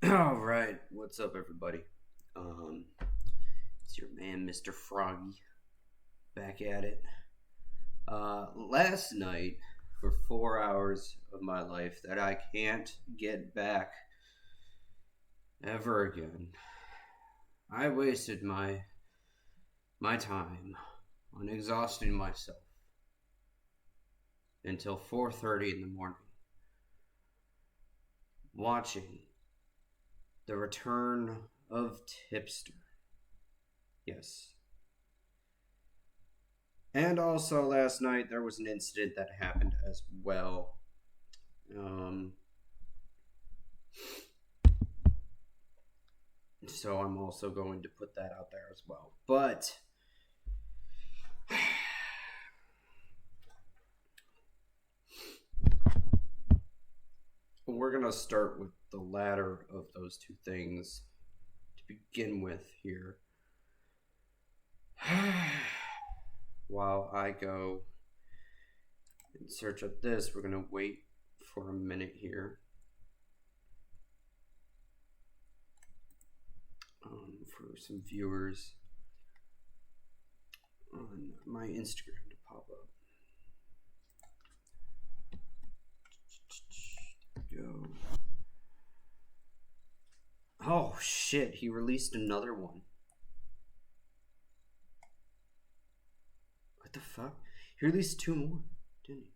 All right, what's up, everybody? It's your man, Mr. Froggy, back at it. Last night, for 4 hours of my life that I can't get back ever again, I wasted my time on exhausting myself until 4:30 in the morning, watching the return of Tipster. Yes. And also last night there was an incident that happened as well. So I'm also going to put that out there as well. But we're going to start with the latter of those two things to begin with here. While I go and search up this, we're going to wait for a minute here for some viewers on my Instagram to pop up. Go. Oh shit, he released another one. What the fuck? He released 2 more, didn't he?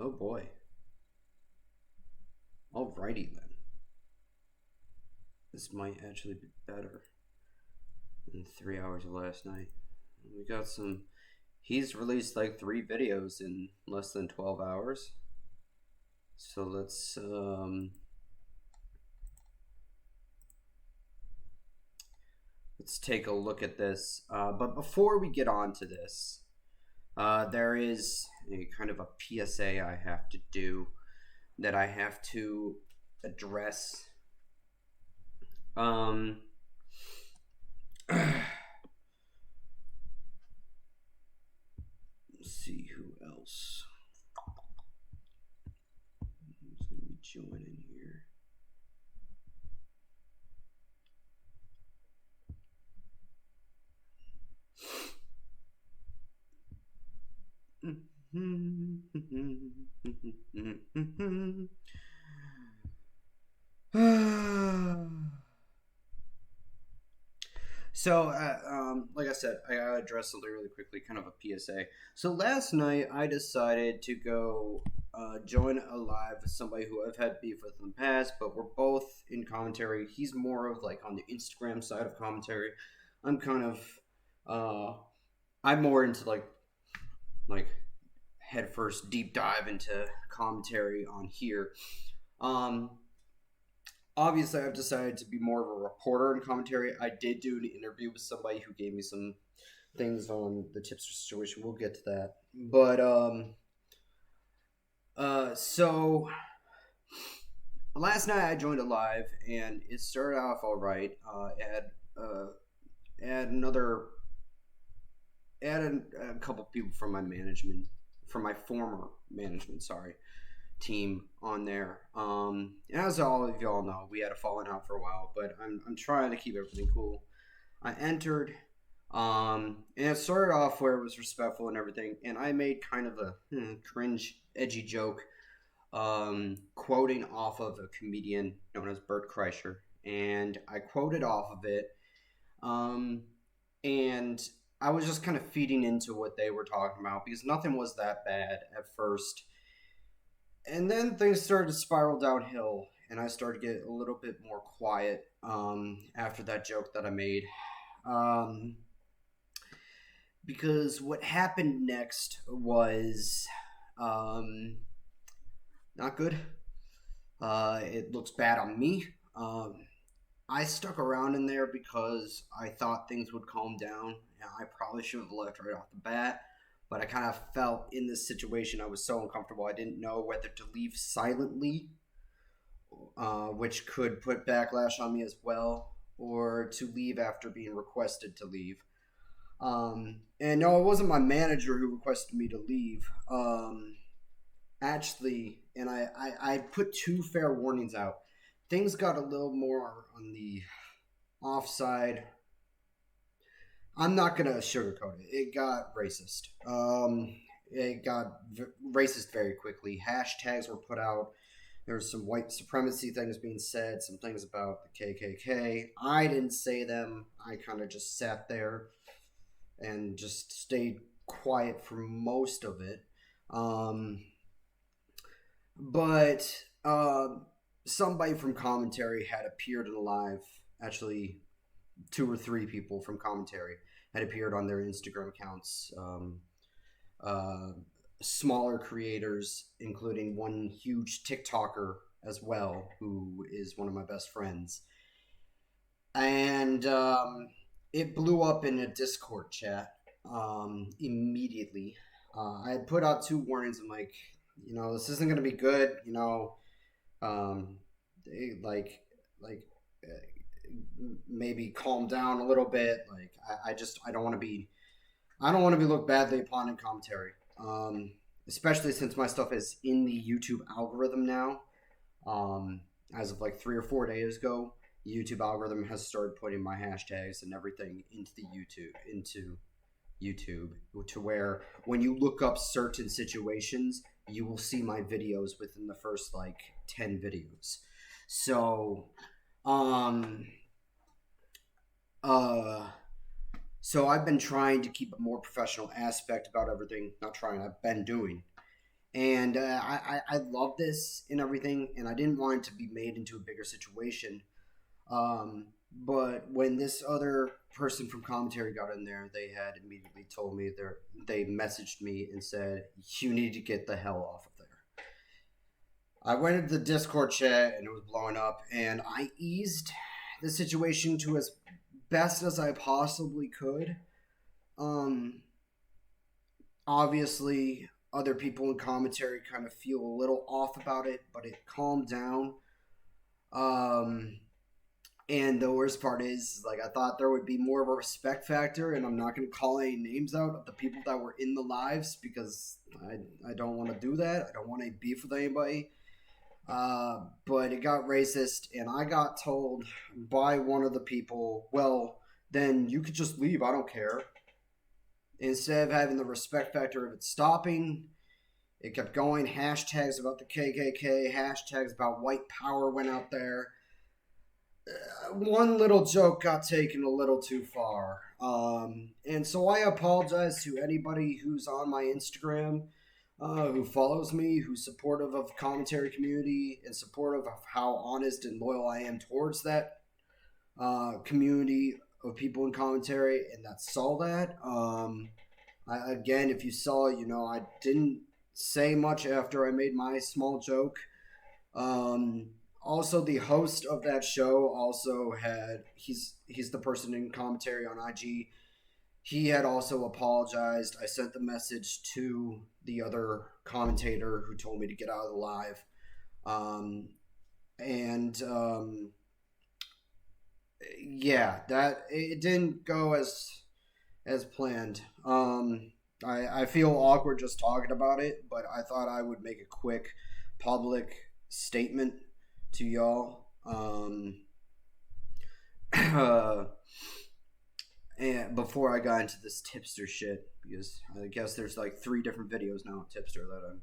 Oh boy. Alrighty then. This might actually be better than 3 hours of last night. We got some. He's released like 3 videos in less than 12 hours. So let's take a look at this. But before we get on to this, there is a kind of a PSA I have to do, that I have to address. Let's see who else. Who's gonna be join in here. So, like I said, I gotta address something really quickly, kind of a PSA. So last night, I decided to go join a live with somebody who I've had beef with in the past, but we're both in commentary. He's more of like on the Instagram side of commentary. I'm kind of, I'm more into like head first deep dive into commentary on here. Um, Obviously, I've decided to be more of a reporter in commentary. I did do an interview with somebody who gave me some things on the Tipster situation. We'll get to that. But so last night I joined a live and it started off all right. Add another add a couple people from my management, from my former management. Sorry, team on there. As all of y'all know, we had a falling out for a while, but I'm trying to keep everything cool. I entered, and it started off where it was respectful and everything, and I made kind of a cringe, edgy joke, quoting off of a comedian known as Bert Kreischer, and I quoted off of it, and I was just kind of feeding into what they were talking about because nothing was that bad at first. And then things started to spiral downhill, and I started to get a little bit more quiet after that joke that I made. Because what happened next was not good. It looks bad on me. I stuck around in there because I thought things would calm down. And I probably should have left right off the bat. But I kind of felt in this situation I was so uncomfortable I didn't know whether to leave silently, which could put backlash on me as well, or to leave after being requested to leave. And no, it wasn't my manager who requested me to leave. Actually, and I put two fair warnings out. Things got a little more on the offside. I'm not gonna sugarcoat it. It got racist. It got racist very quickly. Hashtags were put out. There was some white supremacy things being said. Some things about the KKK. I didn't say them. I kind of just sat there and just stayed quiet for most of it. But somebody from commentary had appeared in a live. Actually, two or three people from commentary had appeared on their Instagram accounts. Smaller creators, including one huge TikToker as well, who is one of my best friends. And it blew up in a Discord chat immediately. I had put out two warnings. I'm like, this isn't going to be good. Maybe calm down a little bit. Like, I don't want to be looked badly upon in commentary. Especially since my stuff is in the YouTube algorithm now. As of like 3 or 4 days ago, the YouTube algorithm has started putting my hashtags and everything into YouTube, to where when you look up certain situations, you will see my videos within the first like 10 videos. So, so I've been trying to keep a more professional aspect about everything. Not trying, I've been doing. And I love this and everything, and I didn't want it to be made into a bigger situation. But when this other person from commentary got in there, they had immediately told me they messaged me and said, "You need to get the hell off of there." I went into the Discord chat and it was blowing up, and I eased the situation to as best as I possibly could. Obviously, other people in commentary kind of feel a little off about it, but it calmed down. And the worst part is, like, I thought there would be more of a respect factor, and I'm not going to call any names out of the people that were in the lives because I don't want to do that. I don't want any beef with anybody. But it got racist, and I got told by one of the people, well, then you could just leave. I don't care. Instead of having the respect factor of it stopping, it kept going. Hashtags about the KKK, hashtags about white power went out there. One little joke got taken a little too far. And so I apologize to anybody who's on my Instagram, who follows me, who's supportive of the commentary community, and supportive of how honest and loyal I am towards that community of people in commentary, and that saw that. Again, if you saw, I didn't say much after I made my small joke. Also, the host of that show also had he's the person in commentary on IG. He had also apologized. I sent the message to the other commentator who told me to get out of the live, and yeah, that it didn't go as planned. I feel awkward just talking about it, but I thought I would make a quick public statement to y'all. And before I got into this tipster shit, because I guess there's like 3 different videos now on tipster that I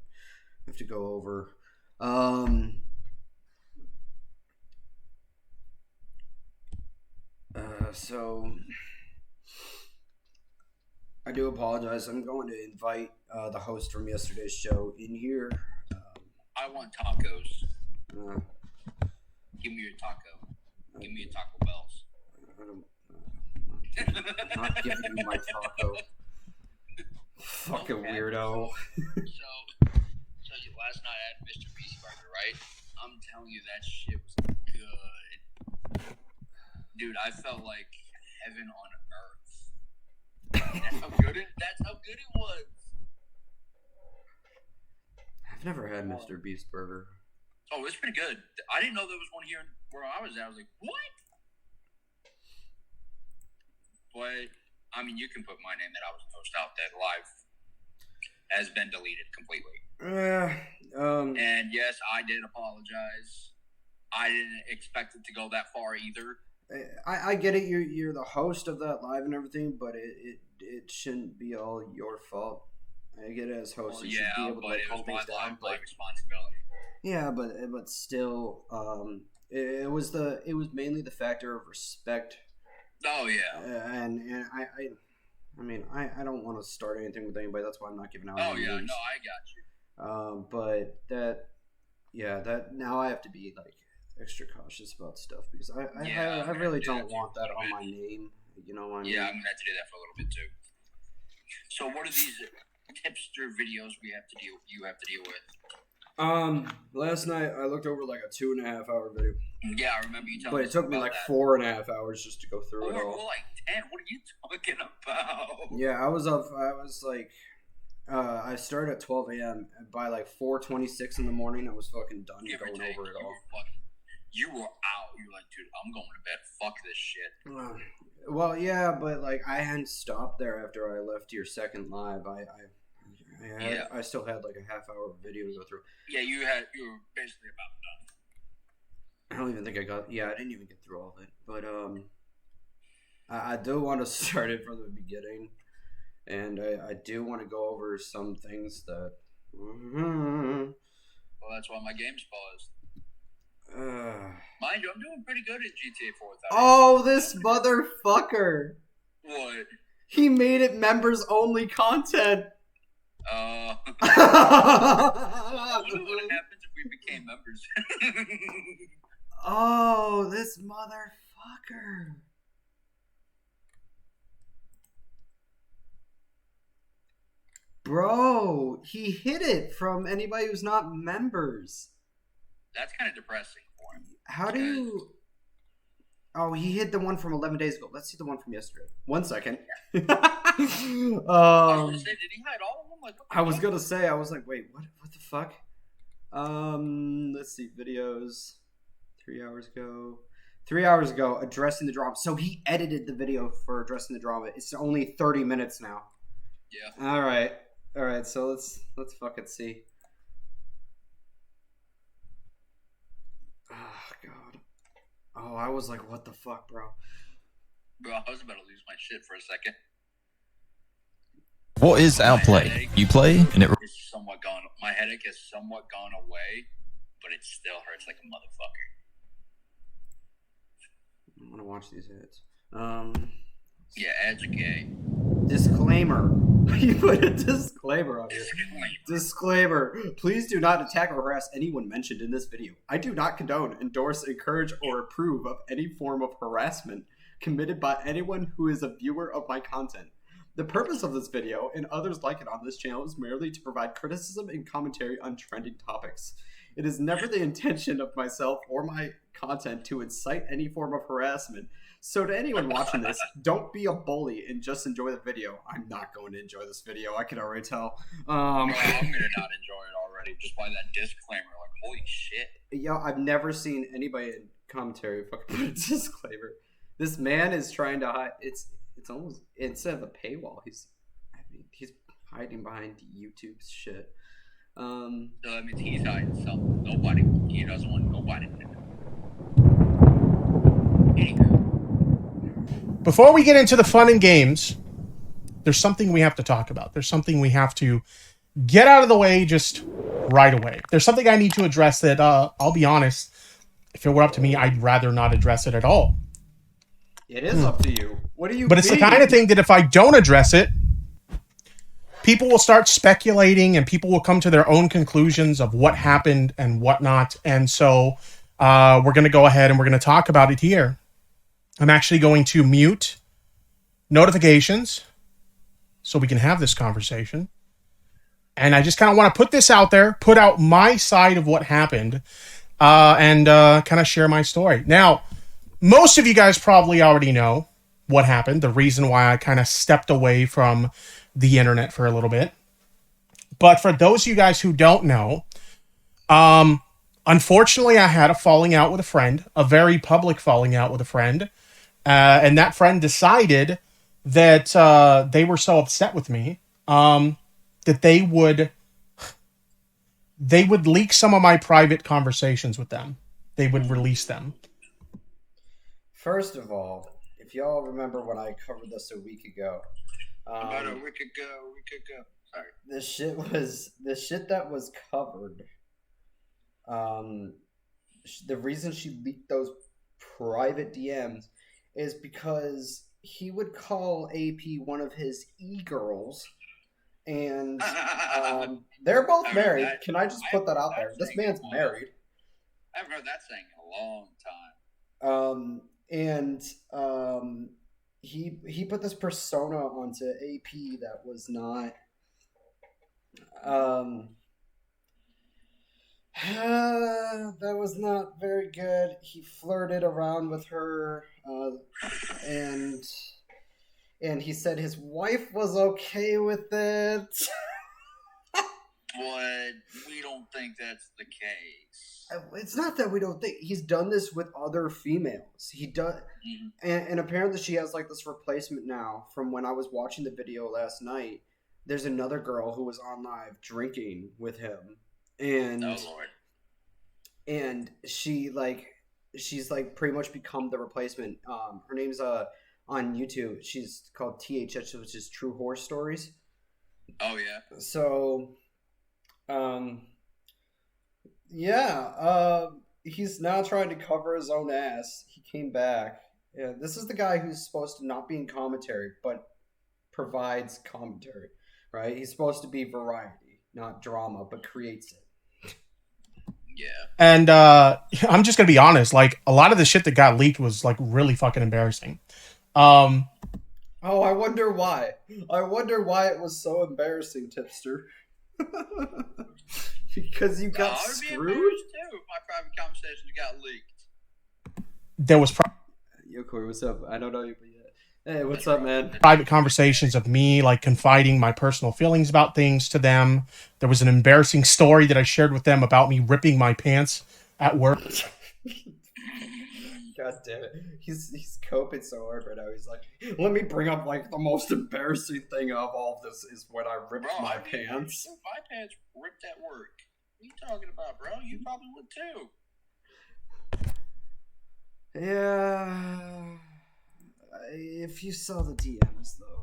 have to go over. So I do apologize. I'm going to invite the host from yesterday's show in here. I want tacos. Give me your taco. Give me your Taco Bells. I'm not giving you my taco. Fucking weirdo. So last night I had Mr. Beast Burger, right? I'm telling you, that shit was good. Dude, I felt like heaven on earth. That's how good it was. I've never had Mr. Beast Burger. Oh, it's pretty good. I didn't know there was one here where I was at. I was like, what? But, I mean, you can put my name that I was post out that live has been deleted completely. And yes, I did apologize. I didn't expect it to go that far either. I get it. You're the host of that live and everything, but it shouldn't be all your fault. I get it as host. You should be able to calm things down. My responsibility. Yeah, but still, it was mainly the factor of respect. Oh yeah. And I mean I don't want to start anything with anybody. That's why I'm not giving out. Oh yeah, no, I got you. But that now I have to be like extra cautious about stuff because I really don't want that on my name. You know what I mean? Yeah, I'm gonna have to do that for a little bit too. So what are these tipster videos you have to deal with? Last night I looked over like a 2.5 hour video. Yeah, I remember you telling me. But it took me like 4.5 hours just to go through it all. More like 10. What are you talking about? Yeah, I was like, I started at 12 a.m. By like 4:26 in the morning, I was fucking done going over it all. You were out. You were like, dude, I'm going to bed. Fuck this shit. Well, yeah, but like I hadn't stopped there after I left your second live. I still had like a half-hour video to go through. Yeah, you were basically about done. I don't even think I didn't even get through all of it. But I do want to start it from the beginning, and I do want to go over some things that. Well, that's why my game's paused. Mind you, I'm doing pretty good at GTA 4. Oh, this motherfucker! What? He made it members only content. I wonder what happens if we became members. Oh, this motherfucker. Bro, he hid it from anybody who's not members. That's kind of depressing for him. How do you... Oh, he hid the one from 11 days ago. Let's see the one from yesterday. 1 second. I was gonna say, did he hide all of them? Like, I was gonna say, I was like, wait, what the fuck? Let's see, videos. 3 hours ago. 3 hours ago, addressing the drama. So he edited the video for addressing the drama. It's only 30 minutes now. Yeah. All right. So let's fucking see. God. Oh, I was like, what the fuck, bro? Bro, I was about to lose my shit for a second. What is Outplay? You play and it. My headache has somewhat gone away, but it still hurts like a motherfucker. I want to watch these ads. Yeah, ads are gay. Disclaimer. You put a disclaimer on here. Disclaimer. Please do not attack or harass anyone mentioned in this video. I do not condone, endorse, encourage, or approve of any form of harassment committed by anyone who is a viewer of my content. The purpose of this video, and others like it on this channel, is merely to provide criticism and commentary on trending topics. It is never the intention of myself or my content to incite any form of harassment. So to anyone watching this, don't be a bully and just enjoy the video. I'm not going to enjoy this video. I can already tell. I'm going to not enjoy it already just by that disclaimer. Like, holy shit. Yeah, I've never seen anybody in commentary fucking put a disclaimer. This man is trying to hide. It's almost, instead of a paywall, he's hiding behind YouTube's shit. So that means he's hiding something. He doesn't want nobody to know. Anywho. Before we get into the fun and games, there's something we have to talk about. There's something we have to get out of the way just right away. There's something I need to address that, I'll be honest, if it were up to me, I'd rather not address it at all. It is up to you. What do you But it's the kind of thing that if I don't address it, people will start speculating and people will come to their own conclusions of what happened and whatnot. And so we're going to go ahead and we're going to talk about it here. I'm actually going to mute notifications so we can have this conversation. And I just kind of want to put this out there, put out my side of what happened, and kind of share my story. Now, most of you guys probably already know what happened, the reason why I kind of stepped away from the internet for a little bit. But for those of you guys who don't know, unfortunately, I had a falling out with a friend, a very public falling out with a friend. And that friend decided that they were so upset with me that they would leak some of my private conversations with them. They would release them. First of all, if y'all remember when I covered this a week ago, About a week ago. Sorry. the shit that was covered. The reason she leaked those private DMs is because he would call AP one of his e-girls, and they're both married. Can I just put that out there? This man's married. I've heard that saying in a long time. He put this persona onto AP that was not that was not very good. He flirted around with her, and he said his wife was okay with it. But we don't think that's the case. It's not that we don't think. He's done this with other females. He does, and apparently she has like this replacement now. From when I was watching the video last night, there's another girl who was on live drinking with him, and Oh Lord. and she's like pretty much become the replacement. Her name's on YouTube. She's called THS, which is True Horror Stories. Oh yeah. So, he's now trying to cover his own ass. He came back. Yeah, this is the guy who's supposed to not be in commentary, but provides commentary, right? He's supposed to be variety, not drama, but creates it. Yeah. And I'm just going to be honest, like a lot of the shit that got leaked was like really fucking embarrassing. Oh, I wonder why. I wonder why it was so embarrassing, Tipster. Because you got I would be screwed? embarrassed too if my private conversations got leaked. There was Yo, Corey, what's up? I don't know you, but yeah. Hey, what's up, man? private conversations of me like confiding my personal feelings about things to them. There was an embarrassing story that I shared with them about me ripping my pants at work. God damn it. He's coping so hard right now. He's like, let me bring up like the most embarrassing thing of all of this is when I ripped my pants. My pants ripped at work. What are you talking about, bro? You probably would too. Yeah. If you saw the DMs, though.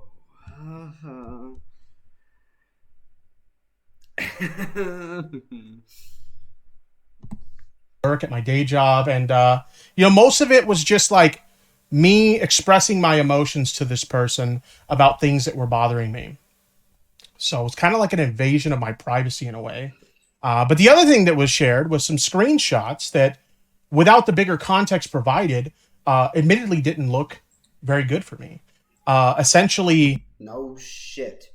Work at my day job, and most of it was just like me expressing my emotions to this person about things that were bothering me. So it's kind of like an invasion of my privacy in a way. But the other thing that was shared was some screenshots that, without the bigger context provided, admittedly didn't look very good for me. Essentially, No shit.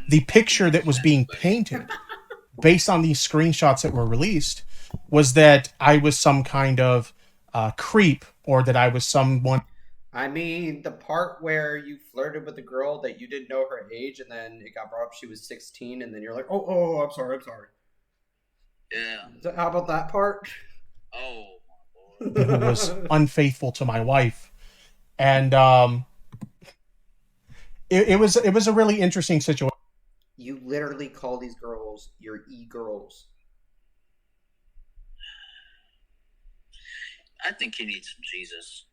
the picture that was being painted based on these screenshots that were released was that I was some kind of creep, or that I was someone. I mean, the part where you flirted with the girl that you didn't know her age, and then it got brought up she was 16, and then you're like, oh, I'm sorry. Yeah. So how about that part? Oh, my Who lord. was unfaithful to my wife, and it was a really interesting situation. You literally call these girls your e-girls. I think he needs some Jesus.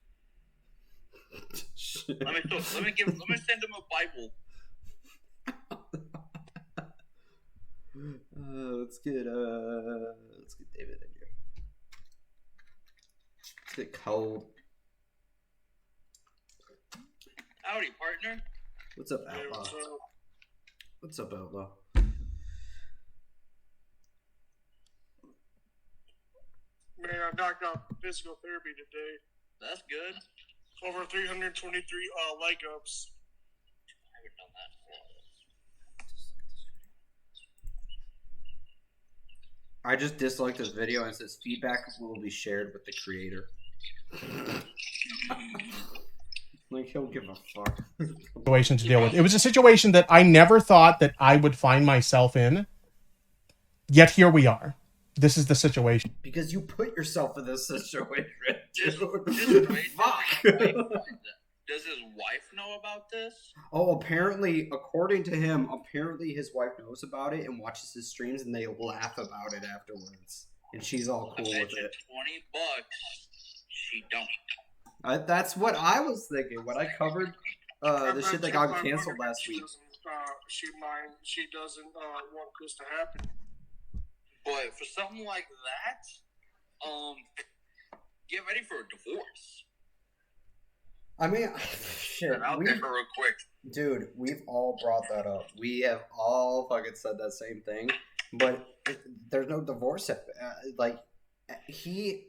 Let me send him a Bible. Let's get David in here. Let's get cold. Howdy, partner. What's up, Outlaw? What's up, Outlaw? Man, I knocked out physical therapy today. That's good. Over 323 leg ups. I haven't done that. I just disliked this video and it says feedback will be shared with the creator. Like, he'll give a fuck. Situation to deal with. It was a situation that I never thought that I would find myself in. Yet here we are. This is the situation. Because you put yourself in this situation. Just Dude. wait. Fuck. Does his wife know about this? Oh, apparently, according to him, his wife knows about it and watches his streams, and they laugh about it afterwards. And she's all cool with it. $20. She don't. That's what I was thinking when I covered the shit that got canceled last week. She doesn't want this to happen. But for something like that, get ready for a divorce. I mean, shit. Out there real quick. Dude, we've all brought that up. We have all fucking said that same thing. But there's no divorce. He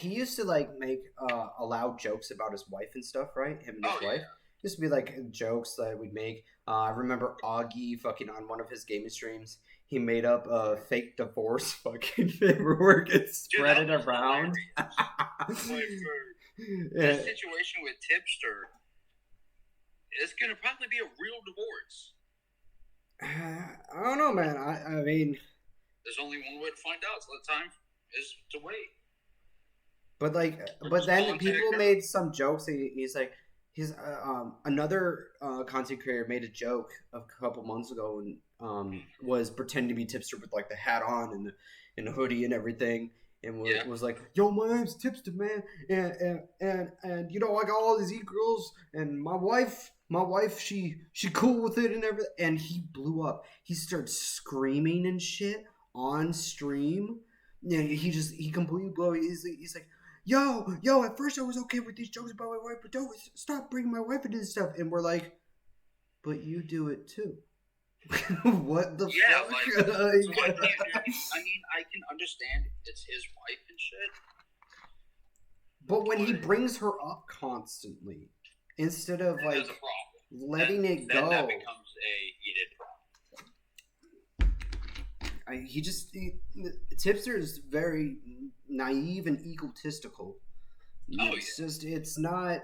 used to like make loud jokes about his wife and stuff, right? Him and his wife. Used to be like jokes that we'd make. I remember Augie fucking on one of his gaming streams. He made up a fake divorce fucking paperwork and spread it around. The situation with Tipster, it's gonna probably be a real divorce. I don't know, man. I mean, there's only one way to find out. So the time is to wait. But then people made some jokes. He's another content creator made a joke a couple months ago and was pretending to be Tipster with like the hat on and the hoodie and everything, and was like, "Yo, my name's Tipster, man, and you know I got all these e-girls, and my wife she cool with it and everything." And he blew up. He started screaming and shit on stream. Yeah, he completely blew. He's like, Yo, at first I was okay with these jokes about my wife, but don't stop bringing my wife into this stuff. And we're like, but you do it too. What the fuck? Like, so I mean, I can understand it's his wife and shit. But when he brings her up constantly, instead of like letting it go, that becomes a heated problem. Tipster is very naive and egotistical. It's not.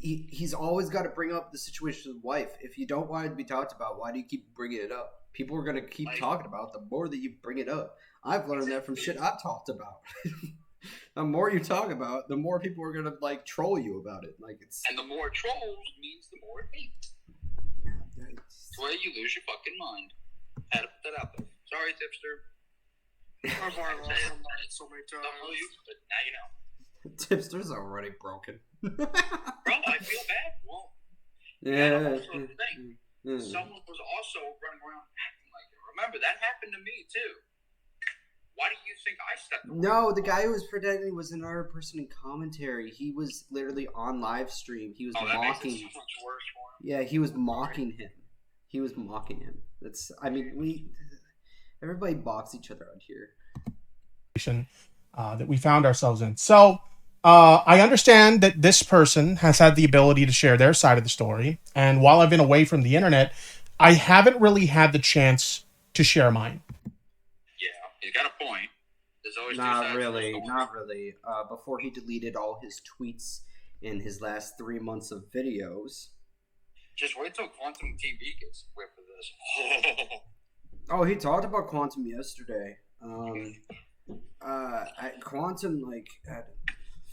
He's always got to bring up the situation with his wife. If you don't want it to be talked about, why do you keep bringing it up? People are gonna keep talking about it the more that you bring it up. I've learned that from shit I've talked about. The more you talk about it, the more people are gonna like troll you about it. And the more trolls means the more hate. That's where you lose your fucking mind. Had to put that out there. Sorry, Tipster. I've already lost my mind so many times. Don't know you, but now you know. Tipster's already broken. Bro, I feel bad. Well, Yeah. also the thing. Someone was also running around acting like it. Remember, that happened to me too. Why do you think I stepped away? No, the guy who was pretending was another person in commentary. He was literally on live stream. He was That makes mocking. it so much worse for him. Yeah, he was mocking him. He was mocking him. That's. I mean, everybody box each other out here. That we found ourselves in. So I understand that this person has had the ability to share their side of the story, and while I've been away from the internet, I haven't really had the chance to share mine. Yeah, he's got a point. There's always two Not sides really. to the story. Not really. Before he deleted all his tweets in his last 3 months of videos. Just wait till Quantum TV gets whipped for this. Oh, he talked about Quantum yesterday. Quantum, like,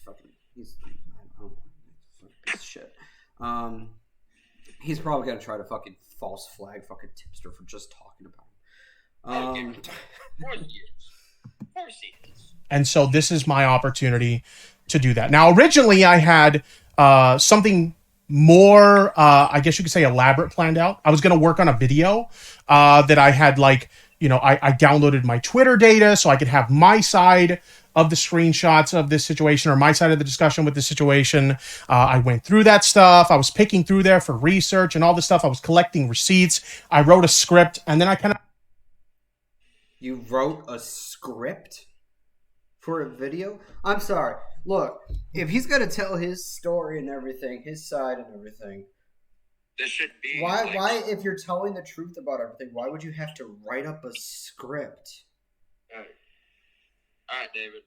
fucking, he's, I don't know, fucking piece of shit. He's probably gonna try to fucking false flag fucking Tipster for just talking about him. Of course he is. Of course he is. And so this is my opportunity to do that. Now, originally I had something more, I guess you could say, elaborate planned out. I was going to work on a video that I had, like, you know, I downloaded my Twitter data so I could have my side of the screenshots of this situation, or my side of the discussion with the situation. I went through that stuff. I was picking through there for research and all this stuff. I was collecting receipts. I wrote a script, and then I kind of... You wrote a script for a video? I'm sorry. Look, if he's gonna tell his story and everything, his side and everything, This should be why if you're telling the truth about everything, why would you have to write up a script? All right, David.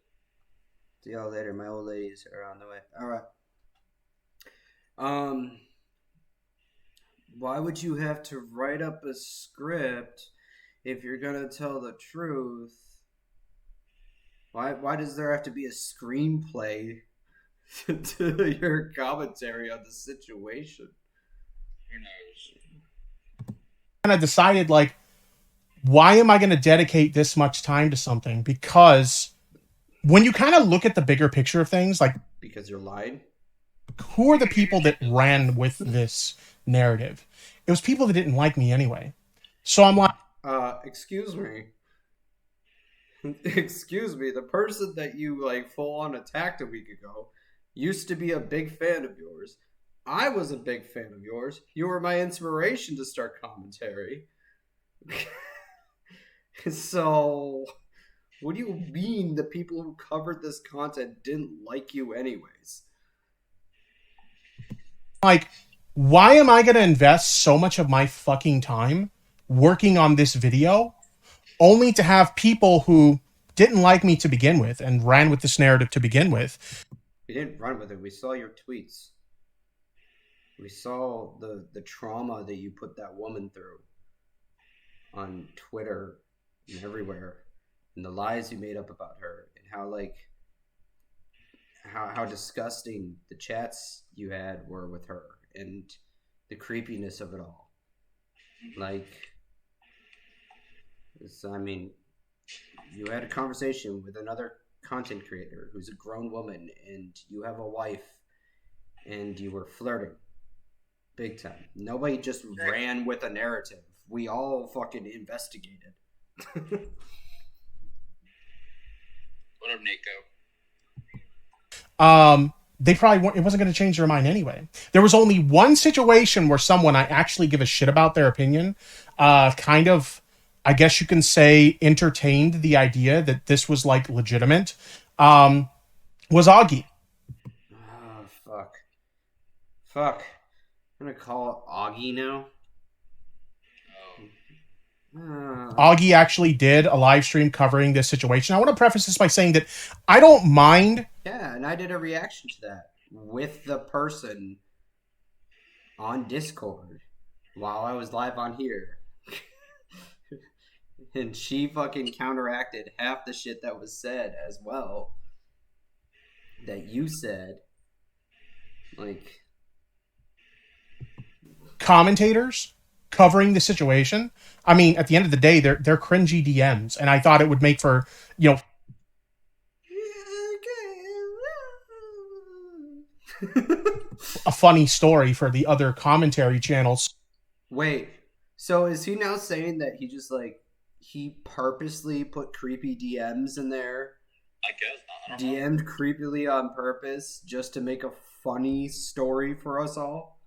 See y'all later. My old ladies are on the way. All right. Why would you have to write up a script if you're gonna tell the truth? Why does there have to be a screenplay to your commentary on the situation? Who knows? kind of decided, like, why am I going to dedicate this much time to something? Because when you kind of look at the bigger picture of things, like, Because you're lying? who are the people that ran with this narrative? It was people that didn't like me anyway. So I'm like, Excuse me. Excuse me, the person that you, like, full-on attacked a week ago used to be a big fan of yours. I was a big fan of yours. You were my inspiration to start commentary. So, what do you mean the people who covered this content didn't like you anyways? why am I going to invest so much of my fucking time working on this video only to have people who didn't like me to begin with and ran with this narrative to begin with? We didn't run with it. We saw your tweets. We saw the trauma that you put that woman through on Twitter and everywhere, and the lies you made up about her, and how, like, how disgusting the chats you had were with her, and the creepiness of it all. Like, I mean, you had a conversation with another content creator who's a grown woman, and you have a wife, and you were flirting big time. Nobody just ran with a narrative. We all fucking investigated. What up, Nico? They probably weren't, it wasn't going to change their mind anyway. There was only one situation where someone I actually give a shit about their opinion, kind of, I guess you can say, entertained the idea that this was, like, legitimate, was Augie. Oh, fuck. I'm gonna call it Augie now. Augie actually did a live stream covering this situation. I want to preface this by saying that I don't mind. Yeah, and I did a reaction to that with the person on Discord while I was live on here. And she fucking counteracted half the shit that was said as well. That you said. Like, Commentators covering the situation. I mean, at the end of the day, they're cringy DMs, and I thought it would make for, you know, a funny story for the other commentary channels. Wait, so is he now saying that he just like he purposely put creepy DMs in there? I guess I don't know. DM'd creepily on purpose just to make a funny story for us all?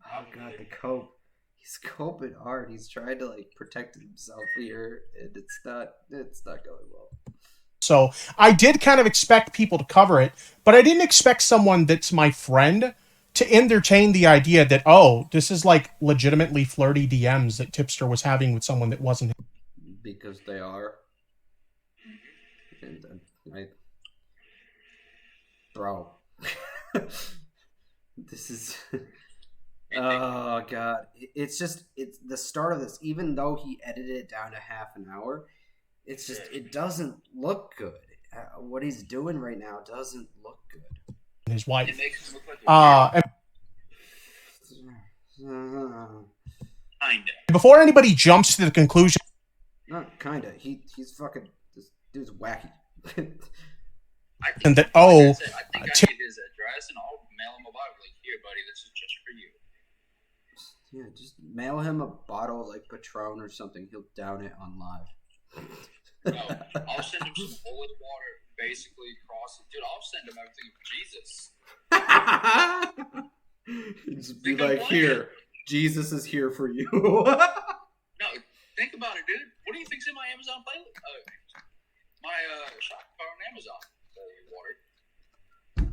Oh god, the cope. He's coping hard. He's trying to like protect himself here, and it's not going well. So I did kind of expect people to cover it, but I didn't expect someone that's my friend to entertain the idea that, oh, this is like legitimately flirty DMs that Tipster was having with someone that wasn't him. Because they are. And bro. This is oh god, it's the start of this. Even though he edited it down to half an hour, it's just it doesn't look good. What he's doing right now doesn't look good. His wife. It makes him look like kinda. Before anybody jumps to the conclusion, Not kinda. He's fucking. This dude's wacky. I think, and that like I oh, said, I think I need his address and I'll mail him a bottle. Like, here, buddy, this is just for you. Yeah, just mail him a bottle of like Patron or something. He'll down it on live. No, I'll send him some holy water, basically across it. Dude, I'll send him everything of Jesus. Just be like, here, Jesus is here for you. No, think about it, dude. What do you think's in my Amazon playlist? My shopping cart on Amazon. Water.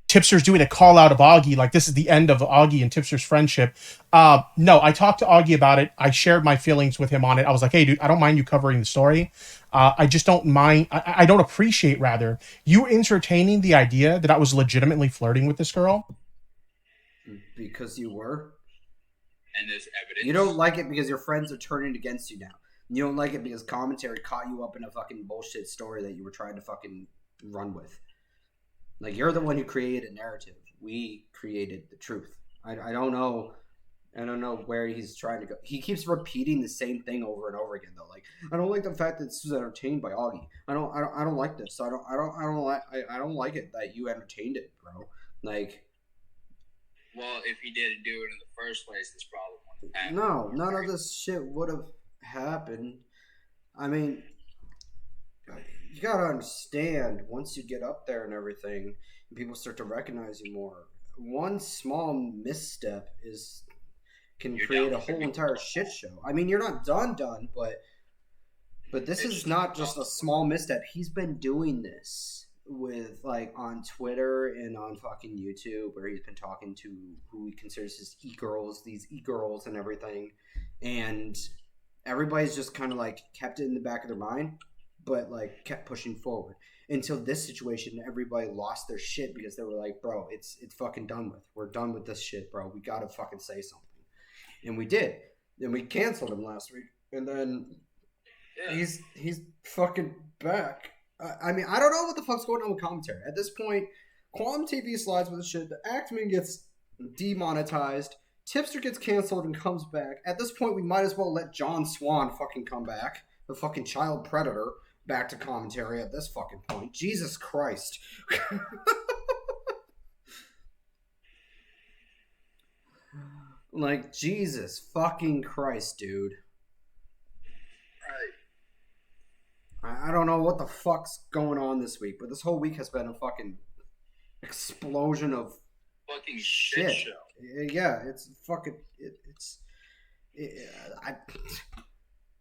Tipster's doing a call out of Augie, like this is the end of Augie and Tipster's friendship. No, I talked to Augie about it. I shared my feelings with him on it. I was like, hey, dude, I don't mind you covering the story. I just don't mind. I don't appreciate, rather, you entertaining the idea that I was legitimately flirting with this girl. Because you were. And there's evidence. You don't like it because your friends are turning against you now. You don't like it because commentary caught you up in a fucking bullshit story that you were trying to fucking run with. Like, you're the one who created a narrative. We created the truth. I don't know. I don't know where he's trying to go. He keeps repeating the same thing over and over again, though. Like, I don't like the fact that this was entertained by Augie. I don't like this. I don't like it that you entertained it, bro. Like, well, if he didn't do it in the first place, this problem wouldn't happen. no, none of this shit would have happened. I mean, you gotta understand, once you get up there and everything, and people start to recognize you more, one small misstep can create a whole entire shit show. I mean, you're not done, but this is not just a small misstep. He's been doing this with, like, on Twitter and on fucking YouTube, where he's been talking to who he considers his these e-girls and everything, and everybody's just kind of like kept it in the back of their mind, but like kept pushing forward until this situation. Everybody lost their shit because they were like, bro, it's fucking done with. We're done with this shit, bro. We gotta fucking say something. And we did. And we canceled him last week. And then he's fucking back. I mean, I don't know what the fuck's going on with commentary. At this point, Quantum TV slides with the shit. The Actman gets demonetized. Tipster gets canceled and comes back. At this point, we might as well let John Swan fucking come back. The fucking child predator back to commentary at this fucking point. Jesus Christ. Like, Jesus fucking Christ, dude. I don't know what the fuck's going on this week, but this whole week has been a fucking explosion of fucking shit show. Yeah, it's fucking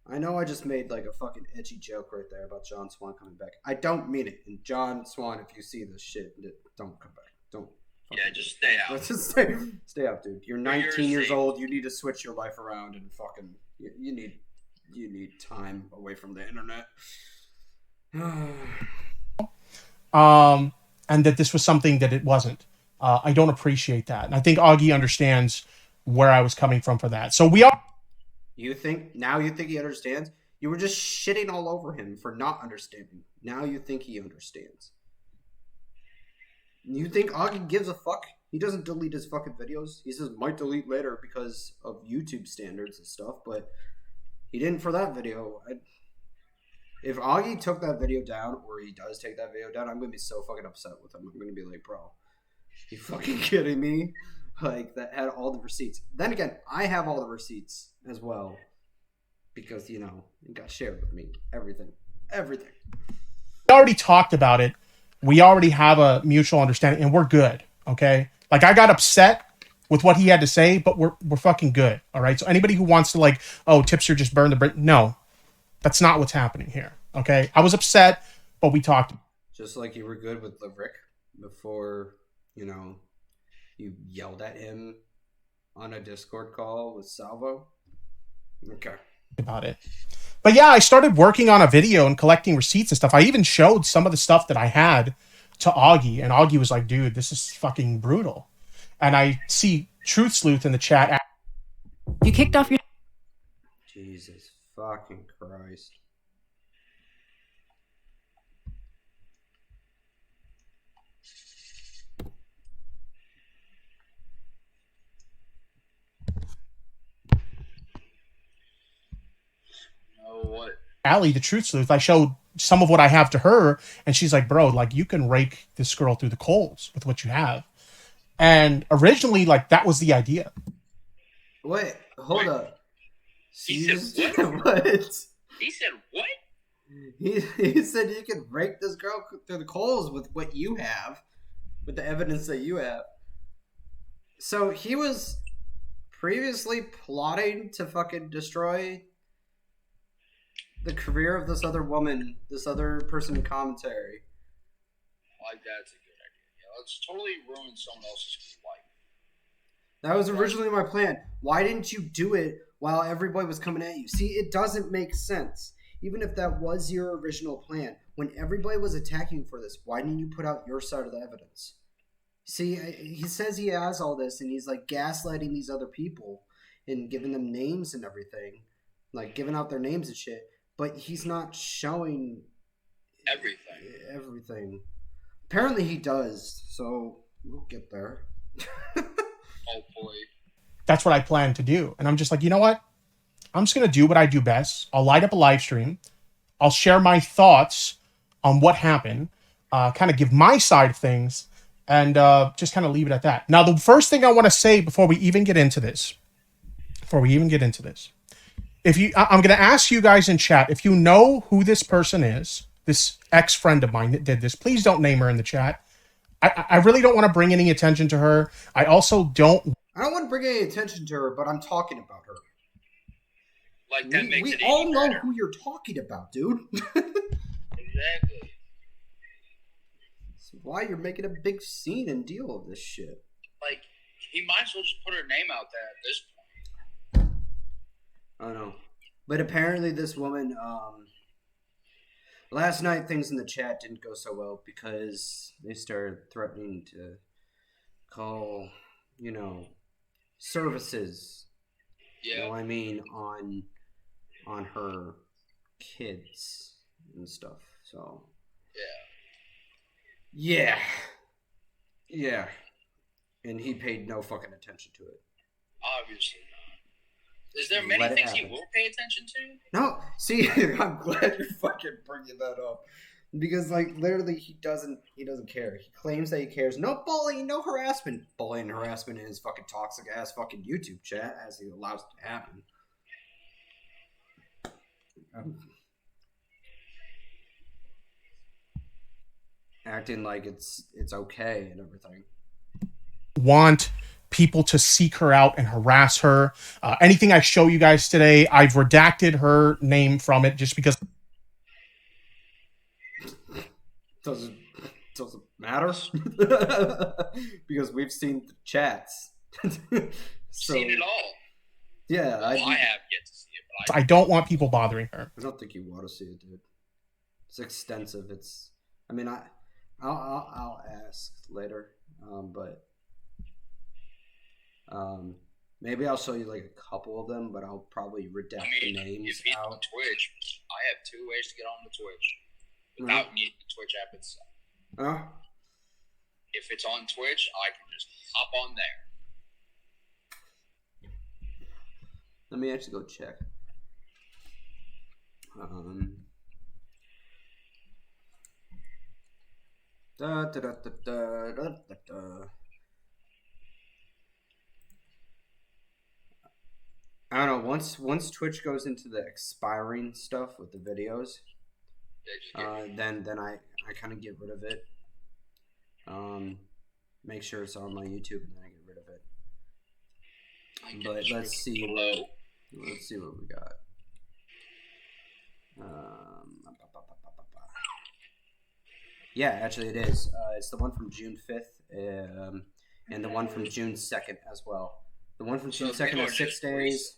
I know I just made like a fucking edgy joke right there about John Swan coming back. I don't mean it. And John Swan, if you see this shit, don't come back. Don't. Yeah, just stay out. Let's just stay out, dude. You're 19 years old. You need to switch your life around and fucking you need time away from the internet. And that this was something that it wasn't. I don't appreciate that. And I think Augie understands where I was coming from for that. So we are. You think he understands? You were just shitting all over him for not understanding. Now you think he understands. You think Augie gives a fuck? He doesn't delete his fucking videos. He says might delete later because of YouTube standards and stuff, but he didn't for that video. If Augie took that video down, or he does take that video down, I'm going to be so fucking upset with him. I'm going to be like, bro, You fucking kidding me? Like, that had all the receipts. Then again, I have all the receipts as well. Because, you know, it got shared with me. Everything. Everything. We already talked about it. We already have a mutual understanding, and we're good. Okay. Like, I got upset with what he had to say, but we're fucking good. All right. So anybody who wants to like, oh, Tipster just burned the bridge. No, that's not what's happening here. Okay. I was upset, but we talked. Just like you were good with the Rick before, you know, you yelled at him on a Discord call with Salvo. Okay. About it. But yeah, I started working on a video and collecting receipts and stuff. I even showed some of the stuff that I had to Augie, and Augie was like, dude, this is fucking brutal. And I see Truth Sleuth in the chat. You kicked off your... Jesus fucking Christ. What? Allie, the Truth Sleuth, I showed some of what I have to her, and she's like, bro, like, you can rake this girl through the coals with what you have. And originally, like, that was the idea. Wait, hold up. He said what? What? He said what? He said you can rake this girl through the coals with what you have, with the evidence that you have. So he was previously plotting to fucking destroy the career of this other woman, this other person in commentary. Like, that's a good idea. Yeah, let's totally ruin someone else's life. That was originally my plan. Why didn't you do it while everybody was coming at you? See, it doesn't make sense. Even if that was your original plan, when everybody was attacking you for this, why didn't you put out your side of the evidence? See, he says he has all this, and he's like gaslighting these other people and giving them names and everything, like giving out their names and shit. But he's not showing everything. Apparently he does, so we'll get there. Hopefully. That's what I plan to do. And I'm just like, you know what? I'm just going to do what I do best. I'll light up a live stream. I'll share my thoughts on what happened, kind of give my side of things, and just kind of leave it at that. Now, the first thing I want to say before we even get into this, I'm going to ask you guys in chat, if you know who this person is, this ex-friend of mine that did this, please don't name her in the chat. I really don't want to bring any attention to her. I also don't... I don't want to bring any attention to her, but I'm talking about her. Like, that makes we it all know better. who you're talking about, dude. Exactly. That's why you're making a big scene and deal of this shit. Like, he might as well just put her name out there at this point. I don't know. But apparently this woman, last night things in the chat didn't go so well because they started threatening to call, you know, services. Yeah. You know what I mean? On her kids and stuff. So. Yeah. Yeah. And he paid no fucking attention to it. Obviously not. Is there many Let it things he happen. will pay attention to? No, see, I'm glad you're fucking bringing that up, because like literally he doesn't care. He claims that he cares. No bullying, no harassment. Bullying and harassment in his fucking toxic ass fucking YouTube chat, as he allows it to happen. Acting like it's okay and everything. want people to seek her out and harass her. Anything I show you guys today, I've redacted her name from it just because... Doesn't matter. Because we've seen the chats. So, Seen it all. yeah, Well, I have yet to see it, but I don't want people bothering her. I don't think you want to see it, dude. It's extensive. I mean, I'll ask later, but maybe I'll show you like a couple of them, but I'll probably redact the names if he's on out. Twitch, I have 2 ways to get on the Twitch without needing the Twitch app itself. If it's on Twitch, I can just hop on there. Let me actually go check. I don't know. Once Twitch goes into the expiring stuff with the videos, then I kind of get rid of it. Make sure it's on my YouTube, and then I get rid of it. But let's see what we got. Yeah, actually it is. It's the one from June 5th, and the one from June 2nd as well. The one from June 2nd is 6 days.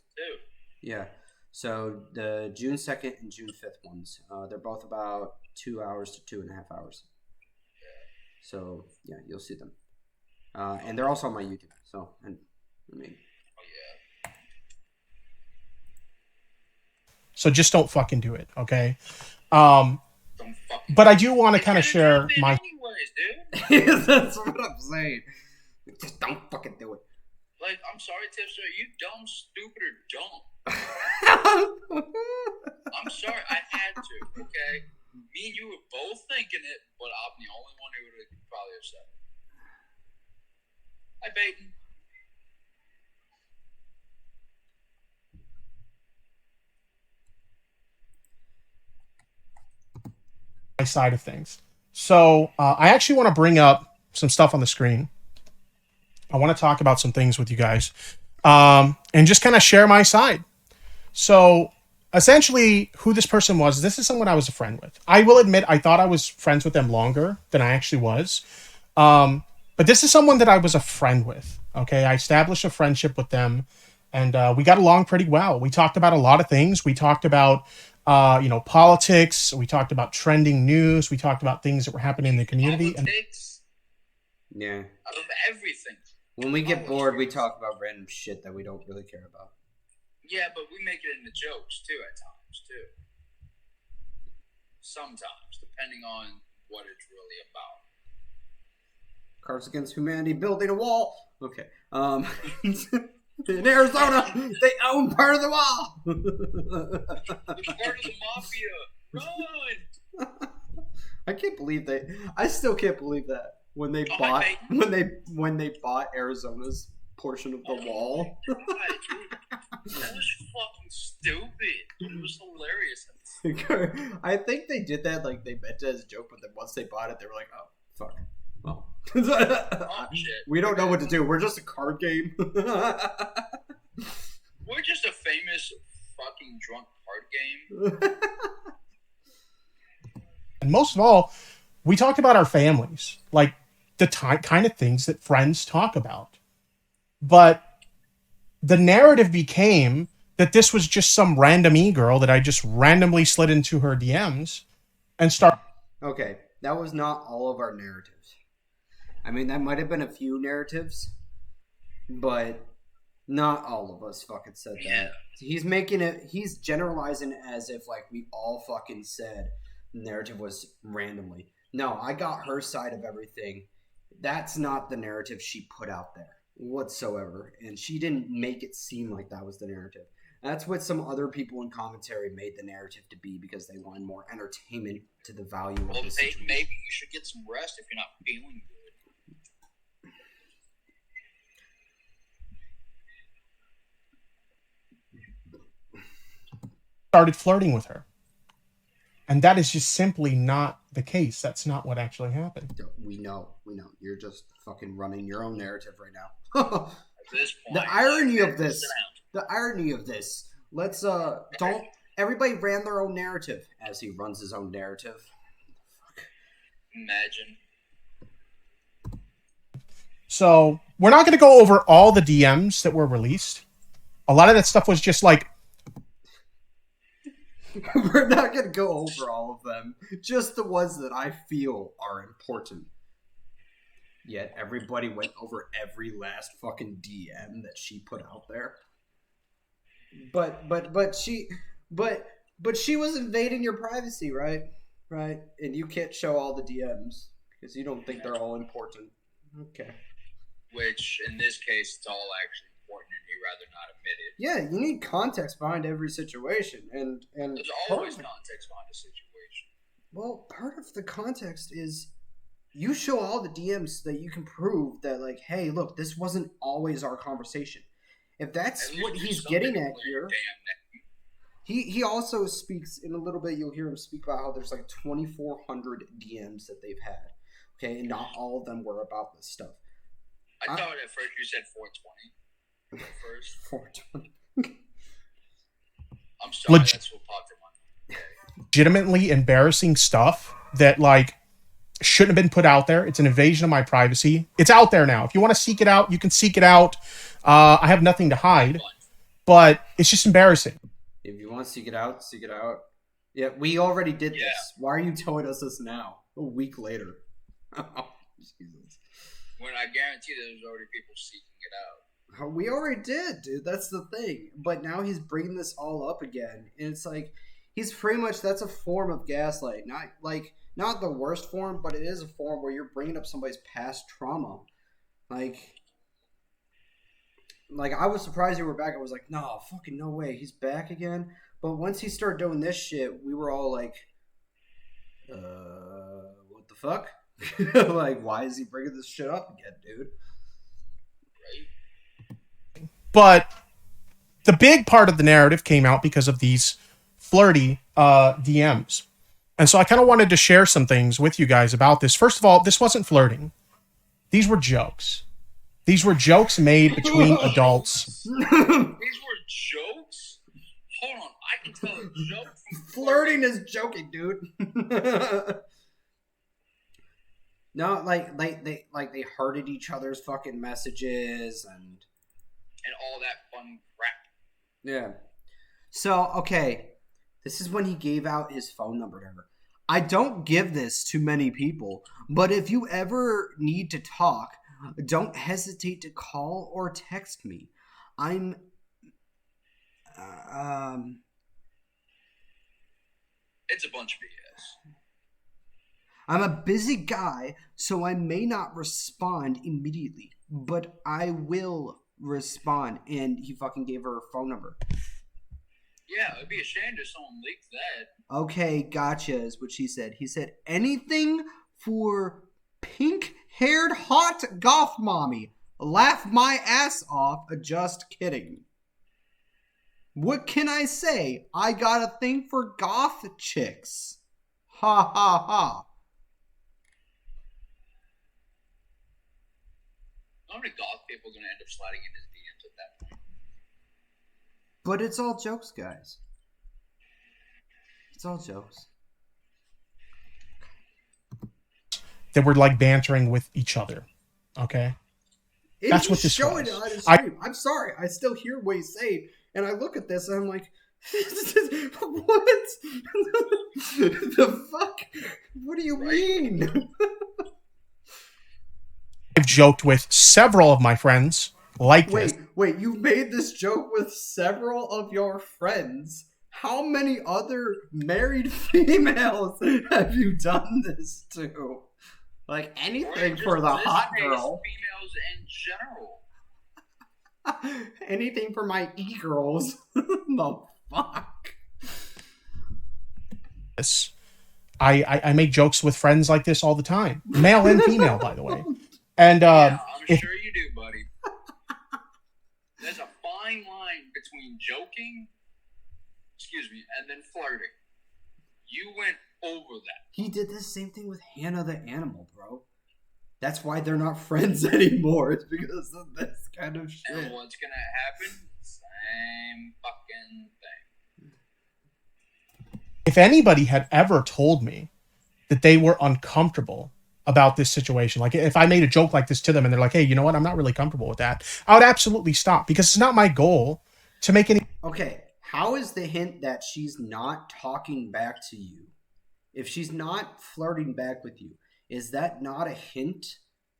Yeah. So the June 2nd and June 5th ones, they're both about 2 hours to 2.5 hours. So yeah, you'll see them. And they're also on my YouTube. So, and I mean. So just don't fucking do it, okay? But I do want to kind of share my. Anyways, dude. That's what I'm saying. Just don't fucking do it. Like, I'm sorry, Tipster. Are you dumb, stupid, or dumb? I'm sorry. I had to. Okay. Me and you were both thinking it, but I'm the only one who would probably have said it. Hi, Peyton. My side of things. So I actually want to bring up some stuff on the screen. I want to talk about some things with you guys, and just kind of share my side. So essentially, who this person was, this is someone I was a friend with. I will admit, I thought I was friends with them longer than I actually was. But this is someone that I was a friend with. Okay, I established a friendship with them, and we got along pretty well. We talked about a lot of things. We talked about politics. We talked about trending news. We talked about things that were happening in the community. Politics. Yeah. Out of everything. When we get bored, we talk about random shit that we don't really care about. Yeah, but we make it into jokes too at times too. Sometimes, depending on what it's really about. Cards Against Humanity building a wall. Okay. In Arizona, they own part of the wall. It's part of the mafia. Run! I can't believe I still can't believe that when they bought Arizona's portion of the wall. God, that was fucking stupid. It was hilarious. I think they did that like they meant it as a joke, but then once they bought it, they were like, "Oh fuck, well, Shit. We don't know what to do. We're just a card game." We're just a famous fucking drunk card game. And most of all, we talked about our families, like the kind of things that friends talk about. But the narrative became that this was just some random e-girl that I just randomly slid into her DMs and start. Okay, that was not all of our narratives. I mean, that might have been a few narratives, but not all of us fucking said that. Yeah. He's generalizing it as if like we all fucking said the narrative was randomly. No, I got her side of everything. That's not the narrative she put out there whatsoever, and she didn't make it seem like that was the narrative. That's what some other people in commentary made the narrative to be because they wanted more entertainment to the value of the situation. Maybe you should get some rest if you're not feeling good. Started flirting with her. And that is just simply not the case. That's not what actually happened. We know. You're just fucking running your own narrative right now. At this point, The irony of this. Let's don't everybody ran their own narrative as he runs his own narrative. Fuck. Imagine. So we're not going to go over all the DMs that were released. A lot of that stuff was just like, we're not going to go over all of them. Just the ones that I feel are important. Yet everybody went over every last fucking DM that she put out there. But she was invading your privacy, right? Right? And you can't show all the DMs because you don't think they're all important. Okay. Which, in this case, it's all actually important and you'd rather not admit it. Yeah, you need context behind every situation. And There's always context behind a situation. Well, part of the context is you show all the DMs so that you can prove that, like, hey, look, this wasn't always our conversation. If that's At least what do he's something getting to at clear your here, damn name. he also speaks in a little bit. You'll hear him speak about how there's like 2,400 DMs that they've had. Okay, and not all of them were about this stuff. I thought at first you said 420. At first. 420. I'm sorry, Legit- that's what popped in my mind. Legitimately embarrassing stuff that like shouldn't have been put out there. It's an invasion of my privacy. It's out there now. If you want to seek it out, you can seek it out. I have nothing to hide, but it's just embarrassing. If you want to seek it out, seek it out. Yeah, we already did Yeah. this. Why are you telling us this now? A week later. Oh, Jesus. When I guarantee there's already people seeking it out. We already did, dude. That's the thing. But now he's bringing this all up again. And it's like, he's pretty much, that's a form of gaslight. Not the worst form, but it is a form where you're bringing up somebody's past trauma. Like I was surprised you were back. I was like, no, fucking no way. He's back again. But once he started doing this shit, we were all like, what the fuck? Like, why is he bringing this shit up again, dude? Right? But the big part of the narrative came out because of these flirty DMs. And so I kind of wanted to share some things with you guys about this. First of all, this wasn't flirting. These were jokes. These were jokes made between adults. These were jokes? Hold on, I can tell a joke from Flirting is joking, dude. No, they hearted each other's fucking messages and all that fun crap. yeah. So, okay, this is when he gave out his phone number to her. I don't give this to many people, but if you ever need to talk, don't hesitate to call or text me. I'm It's a bunch of BS. I'm a busy guy, so I may not respond immediately, but I will respond. And he fucking gave her a phone number. Yeah, it'd be a shame if someone leaked that. Okay, gotcha, is what she said. He said, anything for pink-haired hot goth mommy. Laugh my ass off, just kidding. What can I say? I got a thing for goth chicks. Ha ha ha. How many goth people are going to end up sliding in his DMs at that point? But it's all jokes, guys. It's all jokes. They were like bantering with each other. Okay? That's what this showing was. it on his stream. I'm sorry. I still hear what he's saying. And I look at this and I'm like, what? The fuck? What do you mean? I've joked with several of my friends like this. Wait, you made this joke with several of your friends. How many other married females have you done this to? Like anything for the hot girl. Females in general. Anything for my e-girls. The fuck? I make jokes with friends like this all the time. Male and female, by the way. And Yeah, I'm sure you do, buddy. There's a fine line between joking, and then flirting. You went over that. He did the same thing with Hannah the animal, bro. That's why they're not friends anymore. It's because of this kind of shit. And what's gonna happen? Same fucking thing. if anybody had ever told me that they were uncomfortable about this situation, like if I made a joke like this to them and they're like, hey, you know what, I'm not really comfortable with that, I would absolutely stop, because it's not my goal to make any. Okay, how is the hint that she's not talking back to you? If she's not flirting back with you, is that not a hint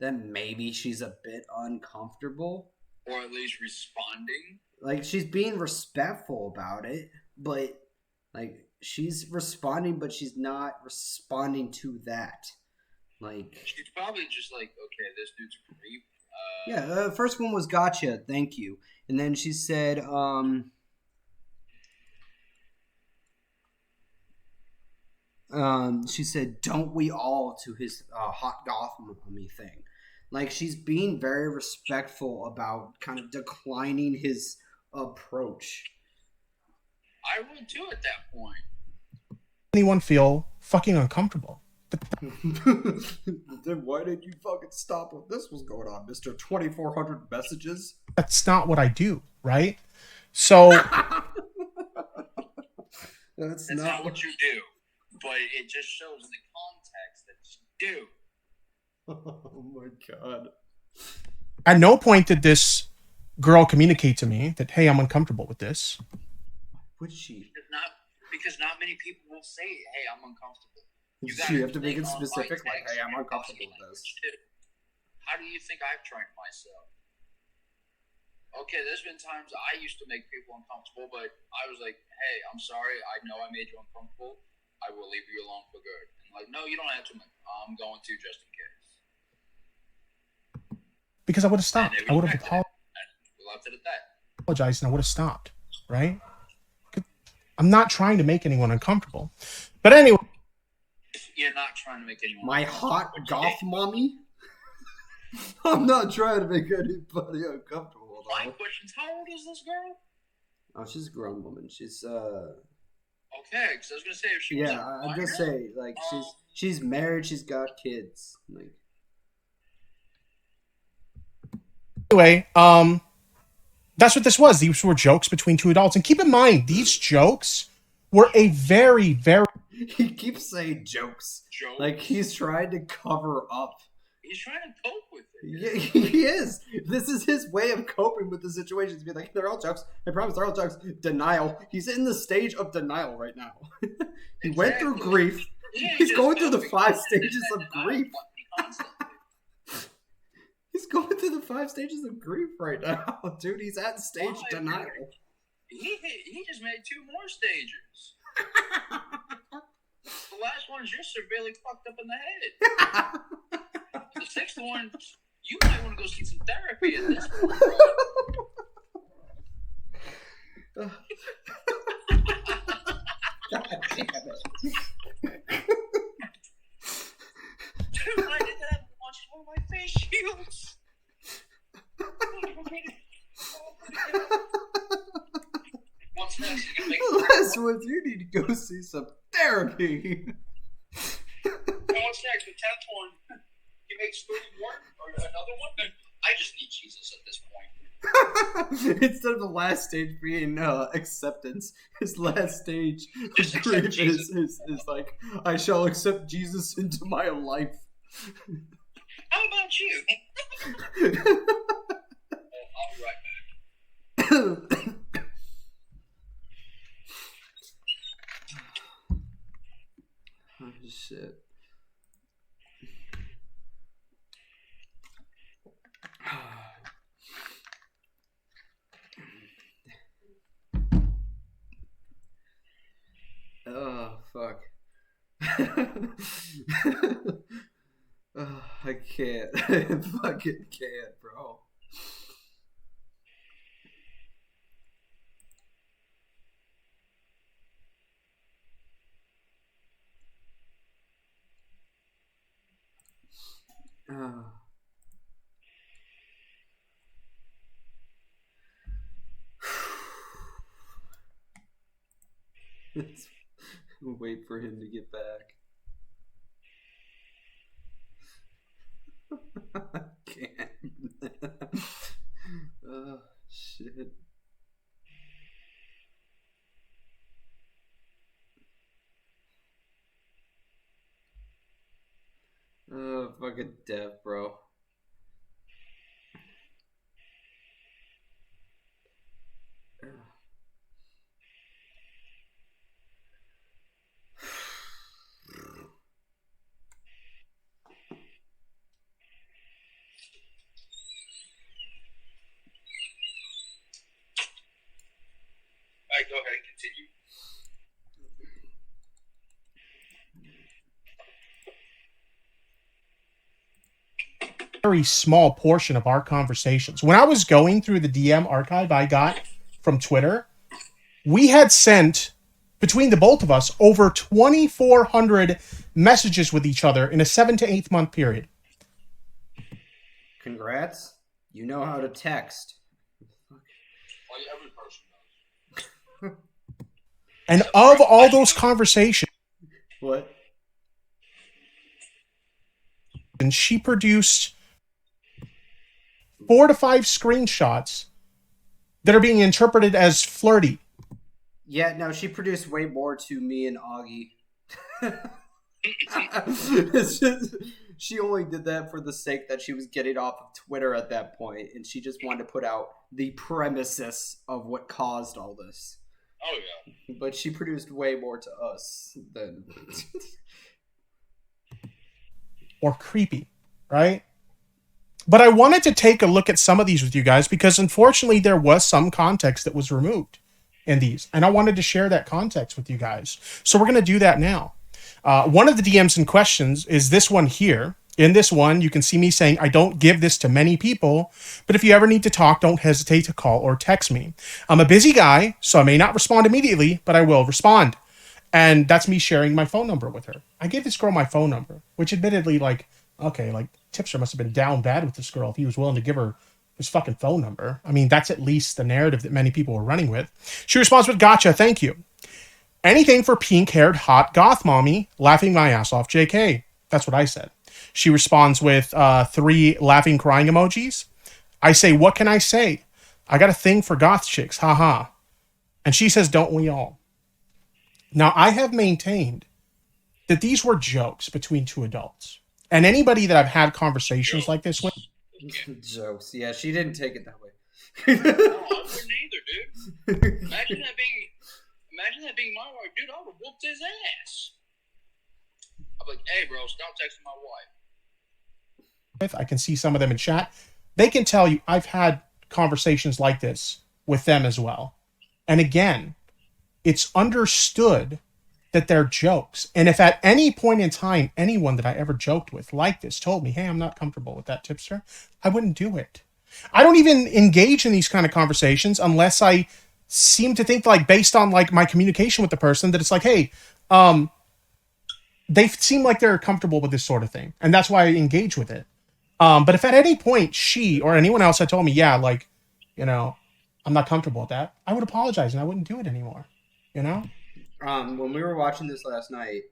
that maybe she's a bit uncomfortable? Or at least responding? Like, she's being respectful about it, but, like, she's responding, but she's not responding to that. Like, She's probably just like, okay, this dude's a creep. yeah, the first one was gotcha, thank you. And then she said, she said, don't we all, to his hot goth mommy thing. Like, she's being very respectful about kind of declining his approach. I would too at that point. Anyone feel fucking uncomfortable? Then why did you fucking stop when this was going on, Mr. 2400 messages? That's not what I do, right? So That's not what you do, but it just shows the context that you do. Oh my god. at no point did this girl communicate to me that, hey, I'm uncomfortable with this. Would she? Because not many people will say, hey, I'm uncomfortable. You have to make it specific, like, hey, I'm uncomfortable with this. How do you think I've trained myself? Okay, there's been times I used to make people uncomfortable, but I was like, hey, I'm sorry. I know I made you uncomfortable. I will leave you alone for good. And like, no, you don't have to. I'm going to just in case. Because I would have stopped. I would have Left it at that. apologized and I would have stopped, right? I'm not trying to make anyone uncomfortable. But anyway. You're not trying to make anyone My hot goth mommy? I'm not trying to make anybody uncomfortable. My question's, how old is this girl? Oh, she's a grown woman. She's Okay, because I was gonna say if she was I'm just saying, like, she's married, she's got kids. Like, anyway, that's what this was. These were jokes between two adults. And keep in mind, these jokes were a very, very... He keeps saying jokes. Like, he's trying to cover up. He's trying to cope with it. Yeah, he is. This is his way of coping with the situation. To be like, they're all jokes. I promise they're all jokes. Denial. He's in the stage of denial right now. He went through grief. He's going through the 5 stages of grief. He's going through the 5 stages of grief right now, dude. He's at stage denial. He just made 2 more stages. The last one's you're severely fucked up in the head. The 6th one, you might want to go see some therapy at this point. God damn it. Dude, I did that and launched one of my face shields. What's next? Last one, you need to go see some therapy. What's next? The 10th one. He makes 3 more? Or another one? I just need Jesus at this point. Instead of the last stage being acceptance, his last stage of Just grief accept Jesus. is like, I shall accept Jesus into my life. How about you? I'll be right back. oh shit. Oh fuck. Oh, I can't. I fucking can't, bro. Oh. Wait for him to get back. I can't. Oh, shit. Oh, fucking death, bro. Alright, go ahead and continue. very small portion of our conversations. When I was going through the DM archive I got from Twitter, we had sent, between the both of us, over 2,400 messages with each other in a 7 to 8 month period. Congrats. You know how to text. Like every person knows. And of all those conversations, What? and she produced 4 to 5 screenshots that are being interpreted as flirty. Yeah, no, she produced way more to me and Augie. She only did that for the sake that she was getting off of Twitter at that point, and she just wanted to put out the premises of what caused all this. Oh yeah. But she produced way more to us than Or creepy, right? But I wanted to take a look at some of these with you guys because unfortunately there was some context that was removed in these. And I wanted to share that context with you guys. So we're going to do that now. One of the DMs in questions is this one here. In this one, you can see me saying, I don't give this to many people, but if you ever need to talk, don't hesitate to call or text me. I'm a busy guy, so I may not respond immediately, but I will respond. And that's me sharing my phone number with her. I gave this girl my phone number, which admittedly, like, okay, like, Tipster must have been down bad with this girl if he was willing to give her his fucking phone number. I mean, that's at least the narrative that many people were running with. She responds with, gotcha, thank you. Anything for pink-haired hot goth mommy, laughing my ass off, JK. That's what I said. She responds with 3 laughing crying emojis. I say, what can I say? I got a thing for goth chicks, haha. And she says, don't we all? Now, I have maintained that these were jokes between 2 adults. And anybody that I've had conversations like this with... jokes. Yeah, she didn't take it that way. No, I wouldn't either, dude. Imagine that being my wife, dude. I would have whooped his ass. I'm like, hey, bro, stop texting my wife. I can see some of them in chat. They can tell you I've had conversations like this with them as well. And again, it's understood that they're jokes. And if at any point in time, anyone that I ever joked with like this told me, hey, I'm not comfortable with that, Tipster, I wouldn't do it. I don't even engage in these kind of conversations unless I seem to think, like, based on like my communication with the person, that it's like, hey, they seem like they're comfortable with this sort of thing. And that's why I engage with it. But if at any point she or anyone else had told me, yeah, like, you know, I'm not comfortable with that, I would apologize and I wouldn't do it anymore. You know? When we were watching this last night,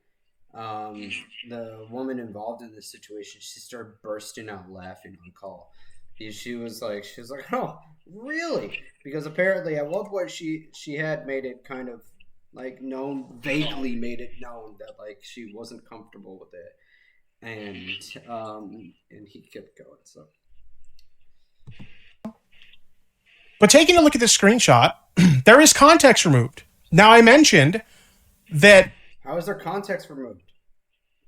the woman involved in this situation, she started bursting out laughing on call. She was like, oh, really? Because apparently at one point she had made it kind of like vaguely made it known that like she wasn't comfortable with it, and he kept going. So, but taking a look at this screenshot, there is context removed. Now I mentioned that. How is there context removed?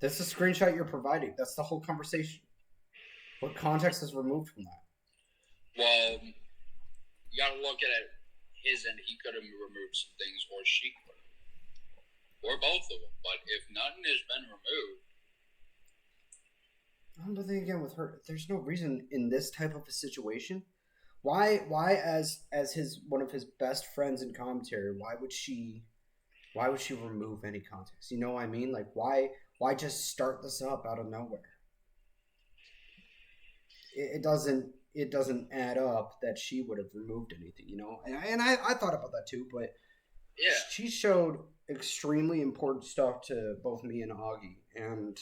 That's the screenshot you're providing. That's the whole conversation. What context is removed from that? Well, you gotta look at it his end. He could have removed some things, or she could have. Or both of them. But if nothing has been removed... But then again, with her, there's no reason in this type of a situation. Why as one of his best friends in commentary, why would she remove any context? You know what I mean? Like, why just start this up out of nowhere? It doesn't add up that she would have removed anything, you know? And I thought about that too, but Yeah. She showed extremely important stuff to both me and Augie. And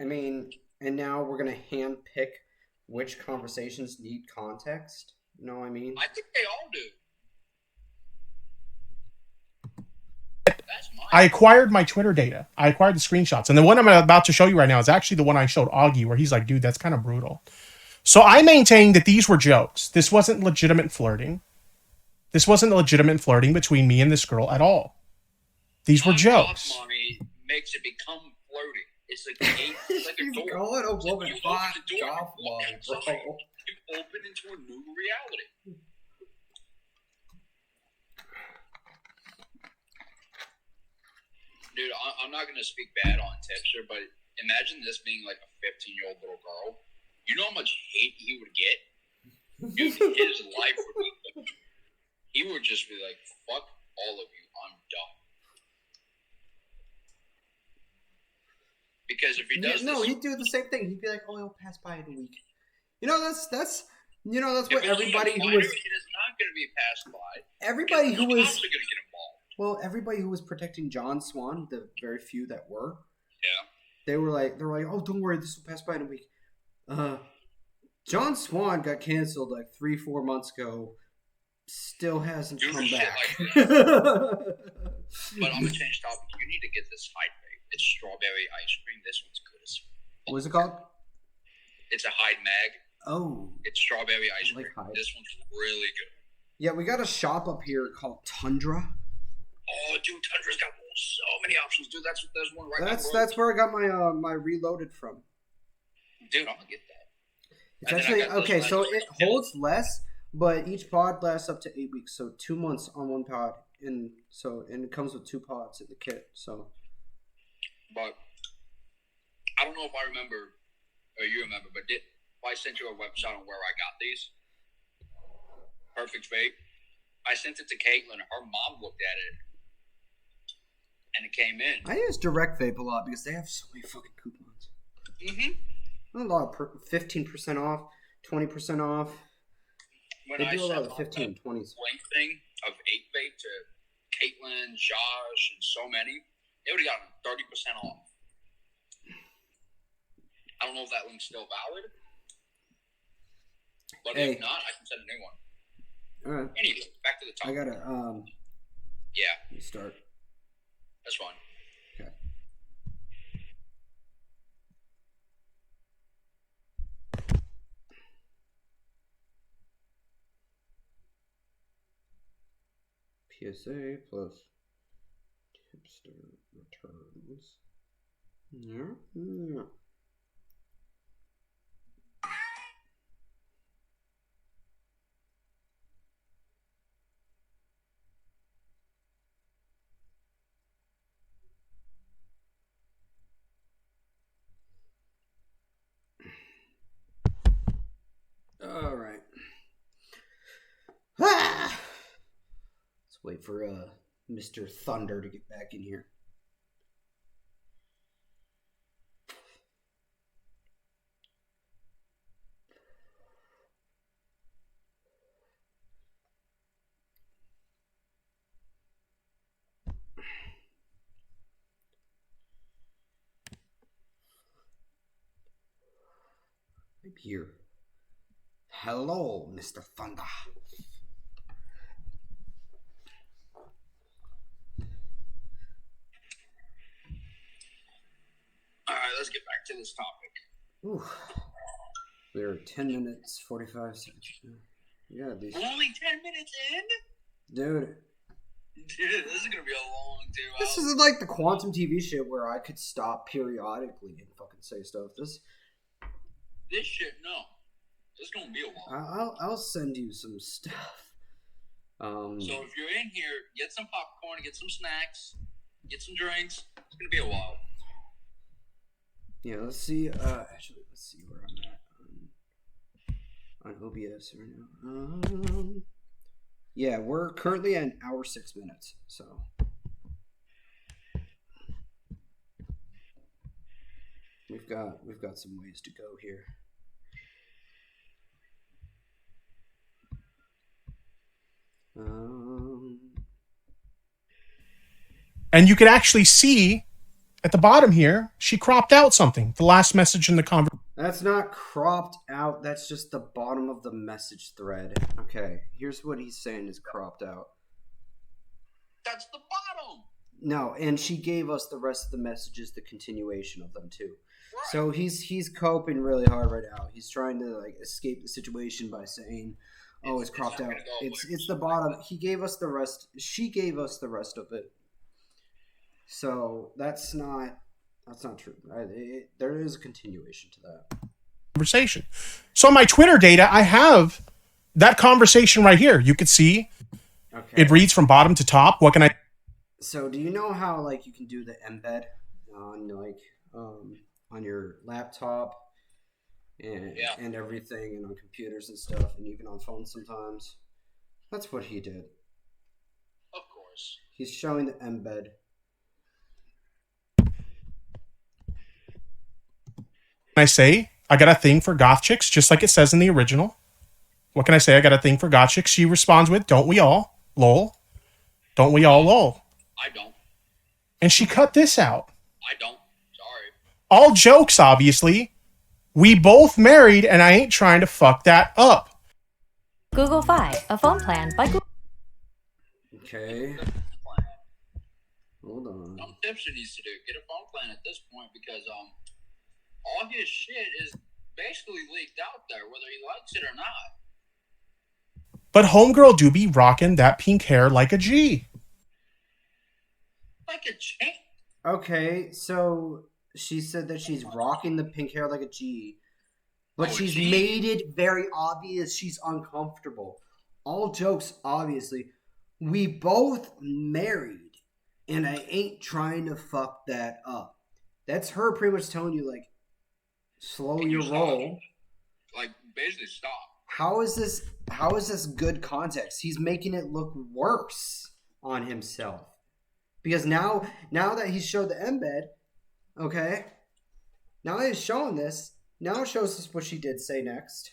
I mean, and now we're going to hand pick which conversations need context. You know what I mean? I think they all do. I acquired my Twitter data. I acquired the screenshots. And the one I'm about to show you right now is actually the one I showed Augie, where he's like, dude, that's kind of brutal. So I maintain that these were jokes. This wasn't legitimate flirting. This wasn't legitimate flirting between me and this girl at all. These were jokes. Mommy makes it become flirting. It's like a gate, it's like a door. Calling a woman You hot open the door, goth you walk mommy, outside, bro. you open into a new reality. Dude, I'm not going to speak bad on Tipster, but imagine this being like a 15-year-old little girl. You know how much hate he would get? Dude, his life would be... He would just be like, fuck all of you, I'm done. Because if he does no, this, he'd do the same thing. He'd be like, "Oh, it'll pass by in a week." That's that's if what it's everybody a who minor, was it is not going to be passed by. everybody who was also going to get involved. well, everybody who was protecting John Swan, the very few that were, Yeah. they were like, "Oh, don't worry, this will pass by in a week." John Swan got canceled like 3-4 months ago. Still hasn't Do come shit back. like this. But I'm gonna change topic. You need to get this Hyde Mag. It's strawberry ice cream. This one's good as fuck. What is it called? It's a Hyde Mag. Oh, It's strawberry ice I like cream. Hyde. This one's really good. yeah, we got a shop up here called Tundra. Oh, dude, Tundra's got so many options, dude. There's one right now. That's where I got my my Reloaded from. Dude, I'm gonna get that. It's And then I actually got those okay. So lenses. it holds less, but each pod lasts up to 8 weeks. So 2 months on one pod, and it comes with 2 pods in the kit. So, But I don't know if I remember or you remember, but if I sent you a website on where I got these. Perfect Vape. I sent it to Caitlin. Her mom looked at it, and it came in. I use Direct Vape a lot because they have so many fucking coupons. A lot of 15% off, 20% off. When They I do a lot sent of 15, 20s. link thing of 8 Vape to Caitlin, Josh, and so many, they would have gotten 30% off. I don't know if that link's still valid, but Hey. if not, I can send a new one. All right, Anyway, back to the I topic. gotta Yeah, let me start. that's fine. Okay. PSA plus tipster returns. Yeah. All right. Ah! Let's wait for Mr. Thunder to get back in here. I'm here. Hello, Mr. Thunder. All right, let's get back to this topic. Ooh. We're 10 minutes, 45 seconds. Yeah, these. We're only 10 minutes in? Dude, Dude, this is going to be a long 2 hours. this isn't like the Quantum TV shit where I could stop periodically and fucking say stuff. This shit, no. This is going to be a while. I'll send you some stuff. So if you're in here, get some popcorn, get some snacks, get some drinks. It's going to be a while. Yeah, let's see. Actually, let's see where I'm at on OBS right now. Yeah, we're currently at an hour 6 minutes. So we've got some ways to go here. And you could actually see at the bottom here, she cropped out something. The last message in the conversation. That's not cropped out. That's just the bottom of the message thread. Okay, here's what he's saying is cropped out. That's the bottom. No, and she gave us the rest of the messages, the continuation of them too. Right. So he's coping really hard right now. He's trying to like escape the situation by saying, "Oh, it's cropped out." It's the bottom. He gave us the rest. She gave us the rest of it. So that's not true. There is a continuation to that. So on my Twitter data, I have that conversation right here. You could see it reads from bottom to top. What can I? So do you know how like you can do the embed on like on your laptop and everything, and on computers and stuff, and even on phones sometimes? That's what he did. Of course. He's showing the embed. I say I got a thing for goth chicks, just like it says in the original. What can I say? I got a thing for goth chicks. She responds with, "Don't we all? Lol. Don't we all? Lol." I don't. And she cut this out. I don't. Sorry. All jokes, obviously. We both married, and I ain't trying to fuck that up. Google Fi, a phone plan by Google. Okay. Hold on. Something Tipster needs to do. Get a phone plan at this point because all his shit is basically leaked out there, whether he likes it or not. But homegirl do be rocking that pink hair like a G. Like a chain. Okay, so she said that she's rocking the pink hair like a G, but she's made it very obvious she's uncomfortable. All jokes, obviously. We both married, and I ain't trying to fuck that up. That's her pretty much telling you, like, slow your roll. Like, basically stop. How is this good context? He's making it look worse on himself. Because now that he's showed the embed, okay, now he's showing this, now it shows us what she did say next.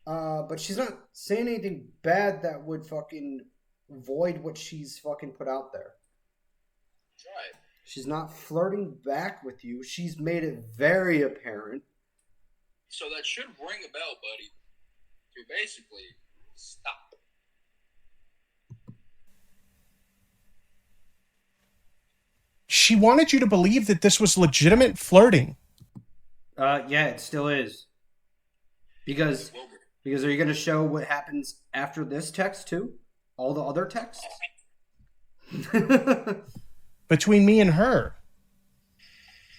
But she's not saying anything bad that would fucking void what she's fucking put out there. That's right. She's not flirting back with you. She's made it very apparent. So that should ring a bell, buddy. To basically stop. She wanted you to believe that this was legitimate flirting. Yeah, it still is. Because are you going to show what happens after this text too? All the other texts? Between me and her.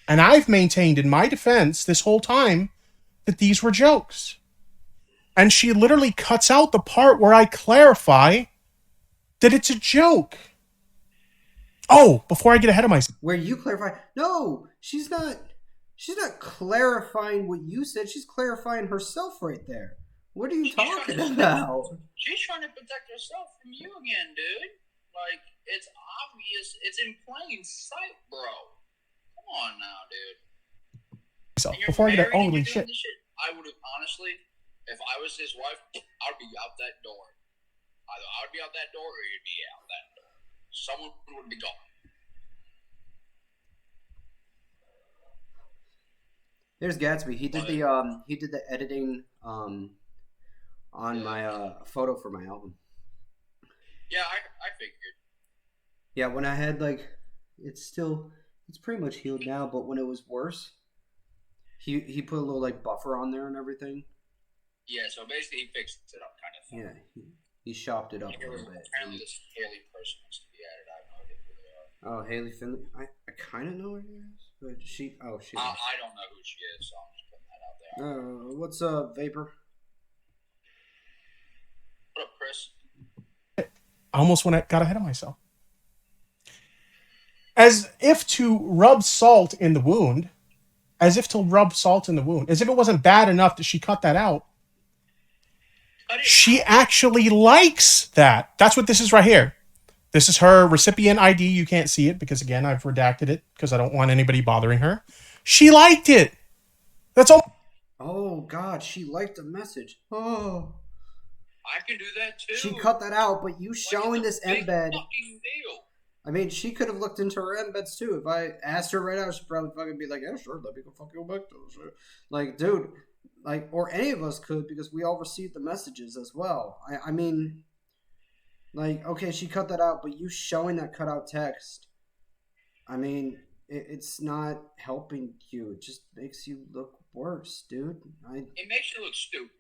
And I've maintained in my defense this whole time that these were jokes. And she literally cuts out the part where I clarify that it's a joke. Oh, before I get ahead of myself. Where you clarify. No, she's not clarifying what you said. She's clarifying herself right there. What are you talking about? She's trying to protect herself from you again, dude. Like, it's obvious. It's in plain sight, bro. Come on now, dude. So, before I get holy shit. I would have, honestly, if I was his wife, I would be out that door. Either I would be out that door or you'd be out that door. Someone would be gone. There's Gatsby. He did the editing on my photo for my album. Yeah, I figured. Yeah, when I had it's pretty much healed now, but when it was worse, he put a little buffer on there and everything. Yeah, so basically he fixed it up kind of thing. Yeah, he shopped it up a little bit. Apparently this Haley person has to be added. I have no idea who they are. Oh, Haley Finley. I kind of know who she is, but she. Oh, she. I don't know who she is, so I'm just putting that out there. What's up, Vapor? What up, Chris? I almost got ahead of myself. As if to rub salt in the wound. As if it wasn't bad enough that she cut that out. She actually likes that. That's what this is right here. This is her recipient ID. You can't see it because, again, I've redacted it because I don't want anybody bothering her. She liked it. That's all. Oh, God. She liked the message. Oh. I can do that, too. She cut that out, but you showing this embed. Fucking deal. I mean, she could have looked into her embeds, too. If I asked her right now, she'd probably fucking be like, yeah, sure, let me go fucking go back to those. Like, dude, or any of us could because we all received the messages as well. I mean, okay, she cut that out, but you showing that cut out text, I mean, it's not helping you. It just makes you look worse, dude. It makes you look stupid.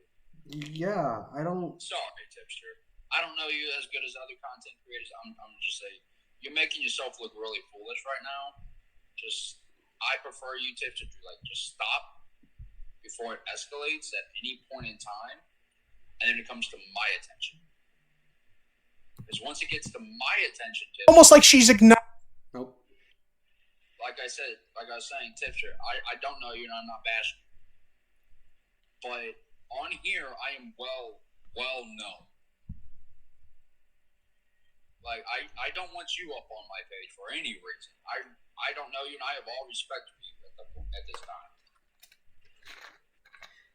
Yeah, I don't... Sorry, Tipster. I don't know you as good as other content creators. I'm just saying, you're making yourself look really foolish right now. I prefer you, Tipster, to just stop before it escalates at any point in time, and then it comes to my attention. Because once it gets to my attention, Tipster, Almost like she's ignoring. Nope. like I was saying, Tipster, I don't know you and I'm not bashing you. But on here, I am well known. I don't want you up on my page for any reason. I don't know you and I have all respect for you at this time.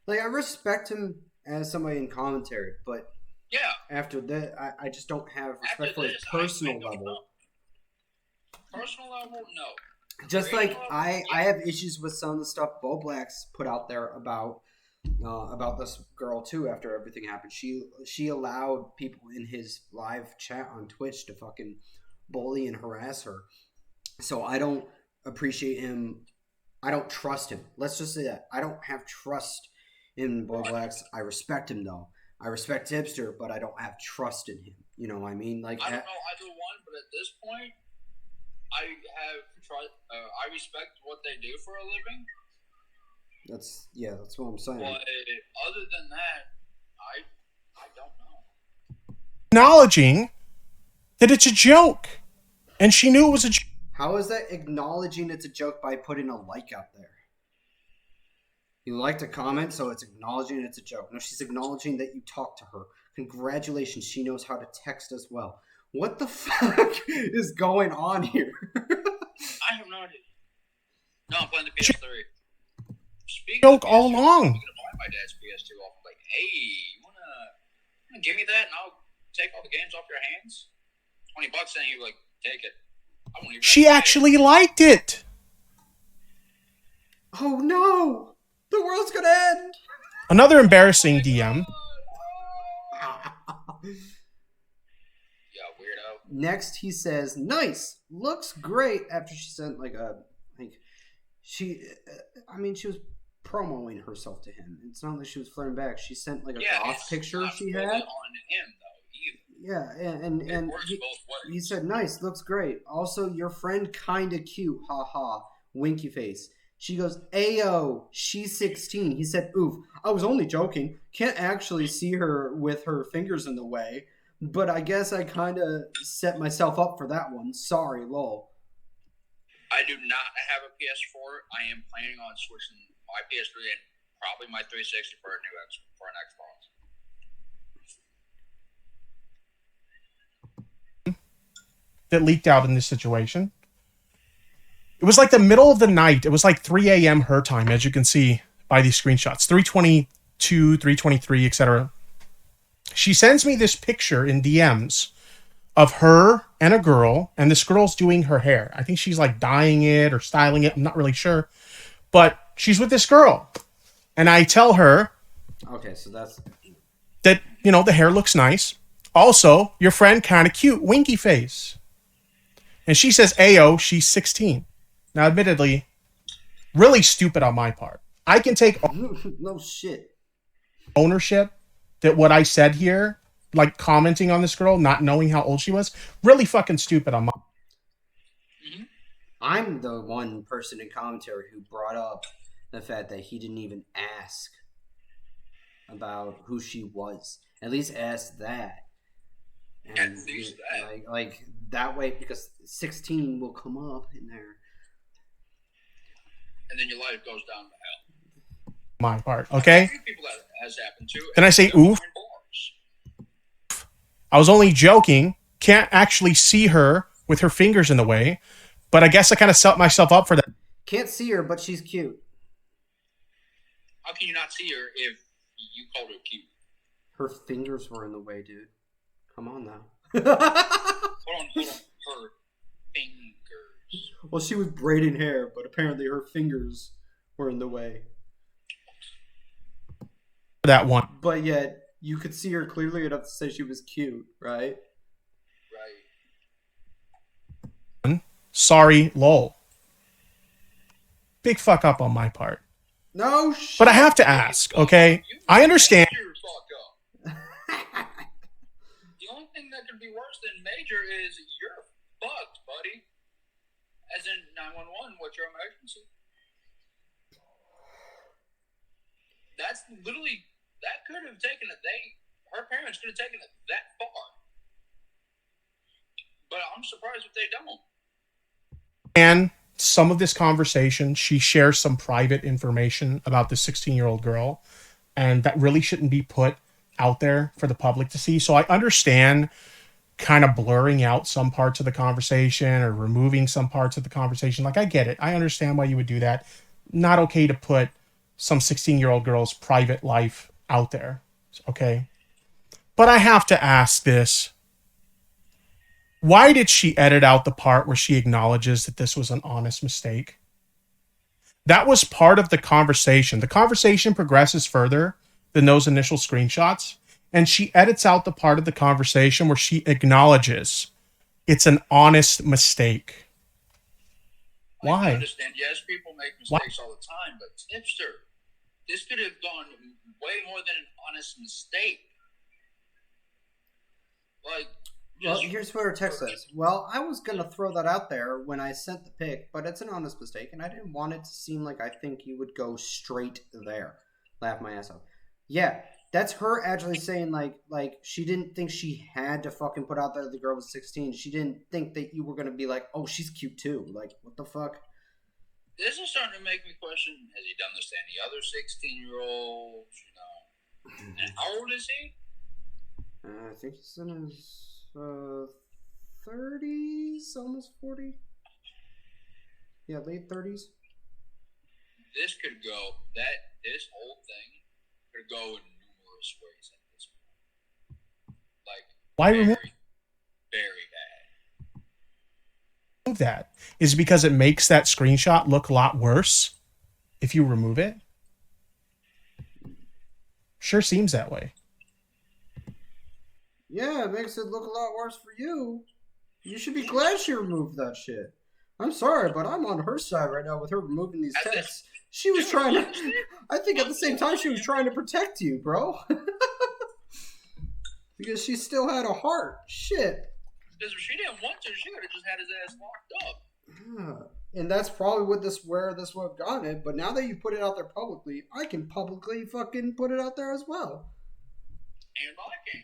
Like, I respect him as somebody in commentary, but Yeah. after that, I just don't have respect After for his this, personal I don't level. know. Personal level, no. Just like Creative I level, have issues with some of the stuff Bo Black's put out there about this girl too. After everything happened, she allowed people in his live chat on Twitch to fucking bully and harass her. So I don't appreciate him. I don't trust him. Let's just say that I don't have trust in Bo Black's. I respect him though. I respect Tipster, but I don't have trust in him. You know what I mean? Like, I don't know either one, but at this point, I have tried. I respect what they do for a living. that's what I'm saying. But other than that, I don't know. Acknowledging that it's a joke, and she knew it was a joke. How is that acknowledging it's a joke by putting a like out there? You liked a comment, so it's acknowledging it's a joke. No, she's acknowledging that you talked to her. Congratulations, she knows how to text as well. What the fuck is going on here? I have no idea. No, I'm playing the PS3. Speaking Joke of all PS2, along. I'm gonna buy my dad's PS2 off. Like, hey, you wanna give me that, and I'll take all the games off your hands? $20, and he like, take it. I won't even. She have to pay actually liked it. Oh no! The world's gonna end! Another embarrassing DM. Yeah, weirdo. Next, he says, "Nice, looks great." After she sent she was promoting herself to him. It's not that she was flirting back. She sent like a goth it's picture not she really had. on him though either. Yeah, and It works both ways. he said, "Nice, looks great. Also, your friend kinda cute, haha, winky face." She goes, "Ayo, she's 16." He said, "Oof, I was only joking. Can't actually see her with her fingers in the way, but I guess I kinda set myself up for that one. Sorry, lol." I do not have a PS4. I am planning on switching my PS3 and probably my 360 for an Xbox. That leaked out in this situation. It was like the middle of the night. It was like 3 a.m. her time, as you can see by these screenshots. 3:22, 3:23, etc. She sends me this picture in DMs of her and a girl, and this girl's doing her hair. I think she's like dyeing it or styling it. I'm not really sure. But she's with this girl. And I tell her Okay, so that's that, the hair looks nice. Also, your friend kind of cute, winky face. And she says, "Ayo, she's 16. Now, admittedly, really stupid on my part. I can take no shit. ownership that what I said here, like commenting on this girl, not knowing how old she was, really fucking stupid on my. I'm the one person in commentary who brought up the fact that he didn't even ask about who she was. At least ask that. And At least that. Like that way, because 16 will come up in there. And then your life goes down to hell. My part, okay? A few people that has happened to. Then I say, they're oof. behind bars. I was only joking. Can't actually see her with her fingers in the way, but I guess I kind of set myself up for that. Can't see her, but she's cute. How can you not see her if you called her cute? Her fingers were in the way, dude. Come on now. Hold on. Her fingers. Well, she was braiding hair, but apparently her fingers were in the way. That one. But yet, you could see her clearly enough to say she was cute, right? Right. Sorry, lol. Big fuck up on my part. No shit. But I have to ask, okay? I understand. The only thing that could be worse than major is you're fucked, buddy. As in 911, what's your emergency? That's literally, that could have taken it. Her parents could have taken it that far. But I'm surprised if they don't. And some of this conversation, she shares some private information about the 16-year-old girl, and that really shouldn't be put out there for the public to see. So I understand kind of blurring out some parts of the conversation or removing some parts of the conversation. Like, I get it. I understand why you would do that. Not okay to put some 16-year-old girl's private life out there. Okay. But I have to ask this. Why did she edit out the part where she acknowledges that this was an honest mistake? That was part of the conversation. The conversation progresses further than those initial screenshots. And she edits out the part of the conversation where she acknowledges it's an honest mistake. Why? I understand, yes, people make mistakes all the time, but Tipster, this could have gone way more than an honest mistake. Like, Well, here's what her text says. Well, I was going to throw that out there when I sent the pic, but it's an honest mistake, and I didn't want it to seem like I think you would go straight there. Laugh my ass off. Yeah, that's her actually saying, like she didn't think she had to fucking put out there the girl was 16. She didn't think that you were going to be like, oh, she's cute too. Like, what the fuck? This is starting to make me question, has he done this to any other 16-year-olds, you know? And how old is he? I think he's in his 30s, almost 40. Yeah, late 30s. This could go, this whole thing could go in numerous ways at this point. Like, Why very, remove very bad. that? Is it because it makes that screenshot look a lot worse if you remove it? Sure seems that way. Yeah, it makes it look a lot worse for you. You should be glad she removed that shit. I'm sorry, but I'm on her side right now with her removing these texts. She was trying to... I think at the same time she was trying to protect you, bro. Because she still had a heart. Shit. Because if she didn't want to, she could have just had his ass locked up. Yeah. And that's probably where this would have gotten it. But now that you put it out there publicly, I can publicly fucking put it out there as well. And I can.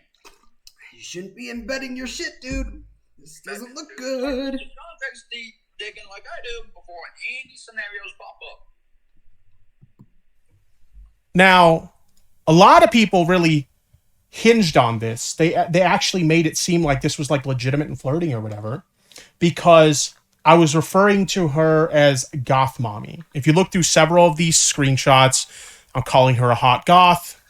You shouldn't be embedding your shit, dude. This doesn't look good. Context digging like I do before any scenarios pop up. Now, a lot of people really hinged on this. They actually made it seem like this was like legitimate and flirting or whatever, because I was referring to her as goth mommy. If you look through several of these screenshots, I'm calling her a hot goth.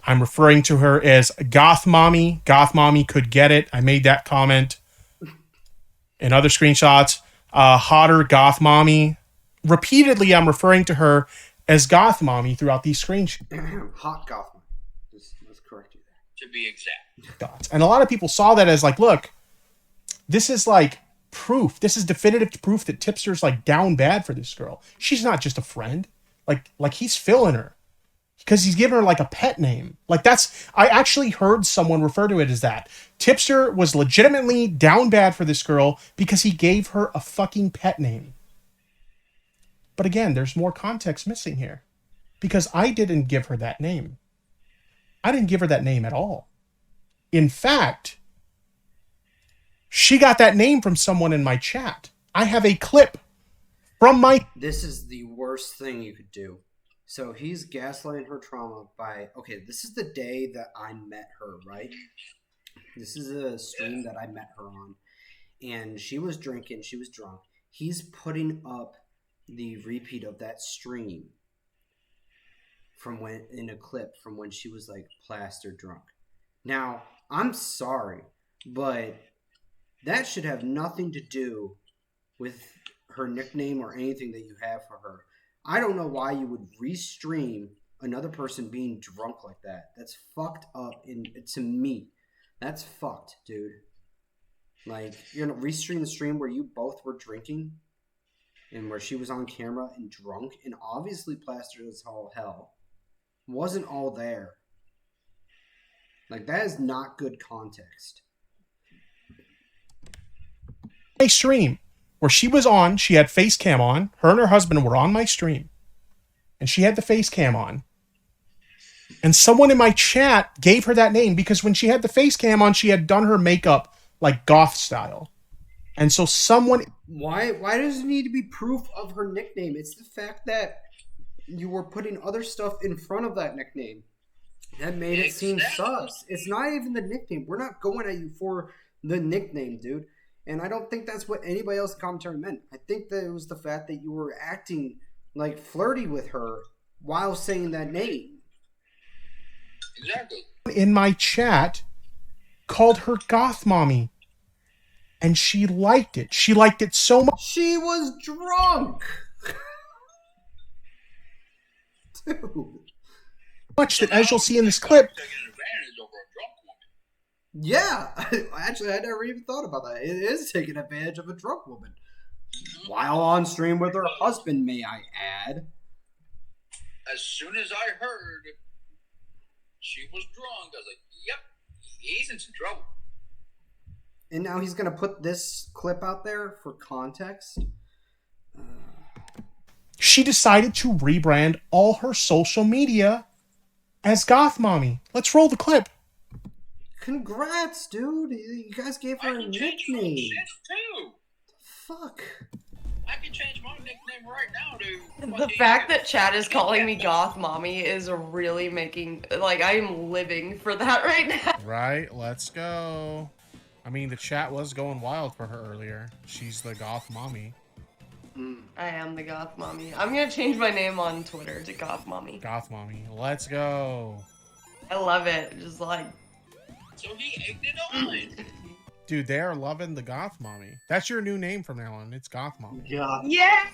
I'm referring to her as goth mommy. Goth mommy could get it. I made that comment. In other screenshots, hotter goth mommy. Repeatedly, I'm referring to her as goth mommy throughout these screenshots. Hot goth mommy. Let's correct you there. To be exact. And a lot of people saw that as like, look, this is like proof. This is definitive proof that Tipster's like down bad for this girl. She's not just a friend. Like he's filling her. Because he's given her like a pet name. Like I actually heard someone refer to it as that. Tipster was legitimately down bad for this girl because he gave her a fucking pet name. But again, there's more context missing here. Because I didn't give her that name. I didn't give her that name at all. In fact, she got that name from someone in my chat. I have a clip from my... This is the worst thing you could do. So he's gaslighting her trauma by... Okay, this is the day that I met her, right? This is a stream that I met her on. And she was drinking. She was drunk. He's putting up the repeat of that stream from when in a clip from when she was like plastered drunk. Now, I'm sorry, but that should have nothing to do with her nickname or anything that you have for her. I don't know why you would restream another person being drunk like that. That's fucked up. And to me, that's fucked, dude. Like, you're gonna restream the stream where you both were drinking and where she was on camera and drunk and obviously plastered as all hell. Wasn't all there. Like, that is not good context. stream where she was on, she had face cam on, her and her husband were on my stream, and she had the face cam on. And someone in my chat gave her that name because when she had the face cam on, she had done her makeup like goth style. And so someone... Why does it need to be proof of her nickname? It's the fact that you were putting other stuff in front of that nickname that made it seem sus. It's not even the nickname. We're not going at you for the nickname, dude. And I don't think that's what anybody else in commentary meant. I think that it was the fact that you were acting like flirty with her while saying that name. Exactly. In my chat, called her goth mommy, and she liked it. She liked it so She was drunk. Dude. much that, as you'll see in this clip, Taking advantage over a drunk woman. Yeah, actually, I never even thought about that. It is taking advantage of a drunk woman. While on stream with her husband, may I add. As soon as I heard she was drunk, I was like, yep, he's in some trouble. And now he's going to put this clip out there for context. she decided to rebrand all her social media as Goth Mommy. Let's roll the clip. Congrats, dude. You guys gave her a nickname. Too. Fuck. I can change my nickname right now, dude. The fact that Chad is calling me Goth Mommy is really making, like, I am living for that right now. Right, let's go. I mean, the chat was going wild for her earlier. She's the Goth Mommy. I am the Goth Mommy. I'm gonna change my name on Twitter to Goth Mommy. Goth Mommy. Let's go. I love it. Just like... So he egged it on. Dude, they are loving the Goth Mommy. That's your new name from now on. It's Goth Mommy. Yeah. Yeah!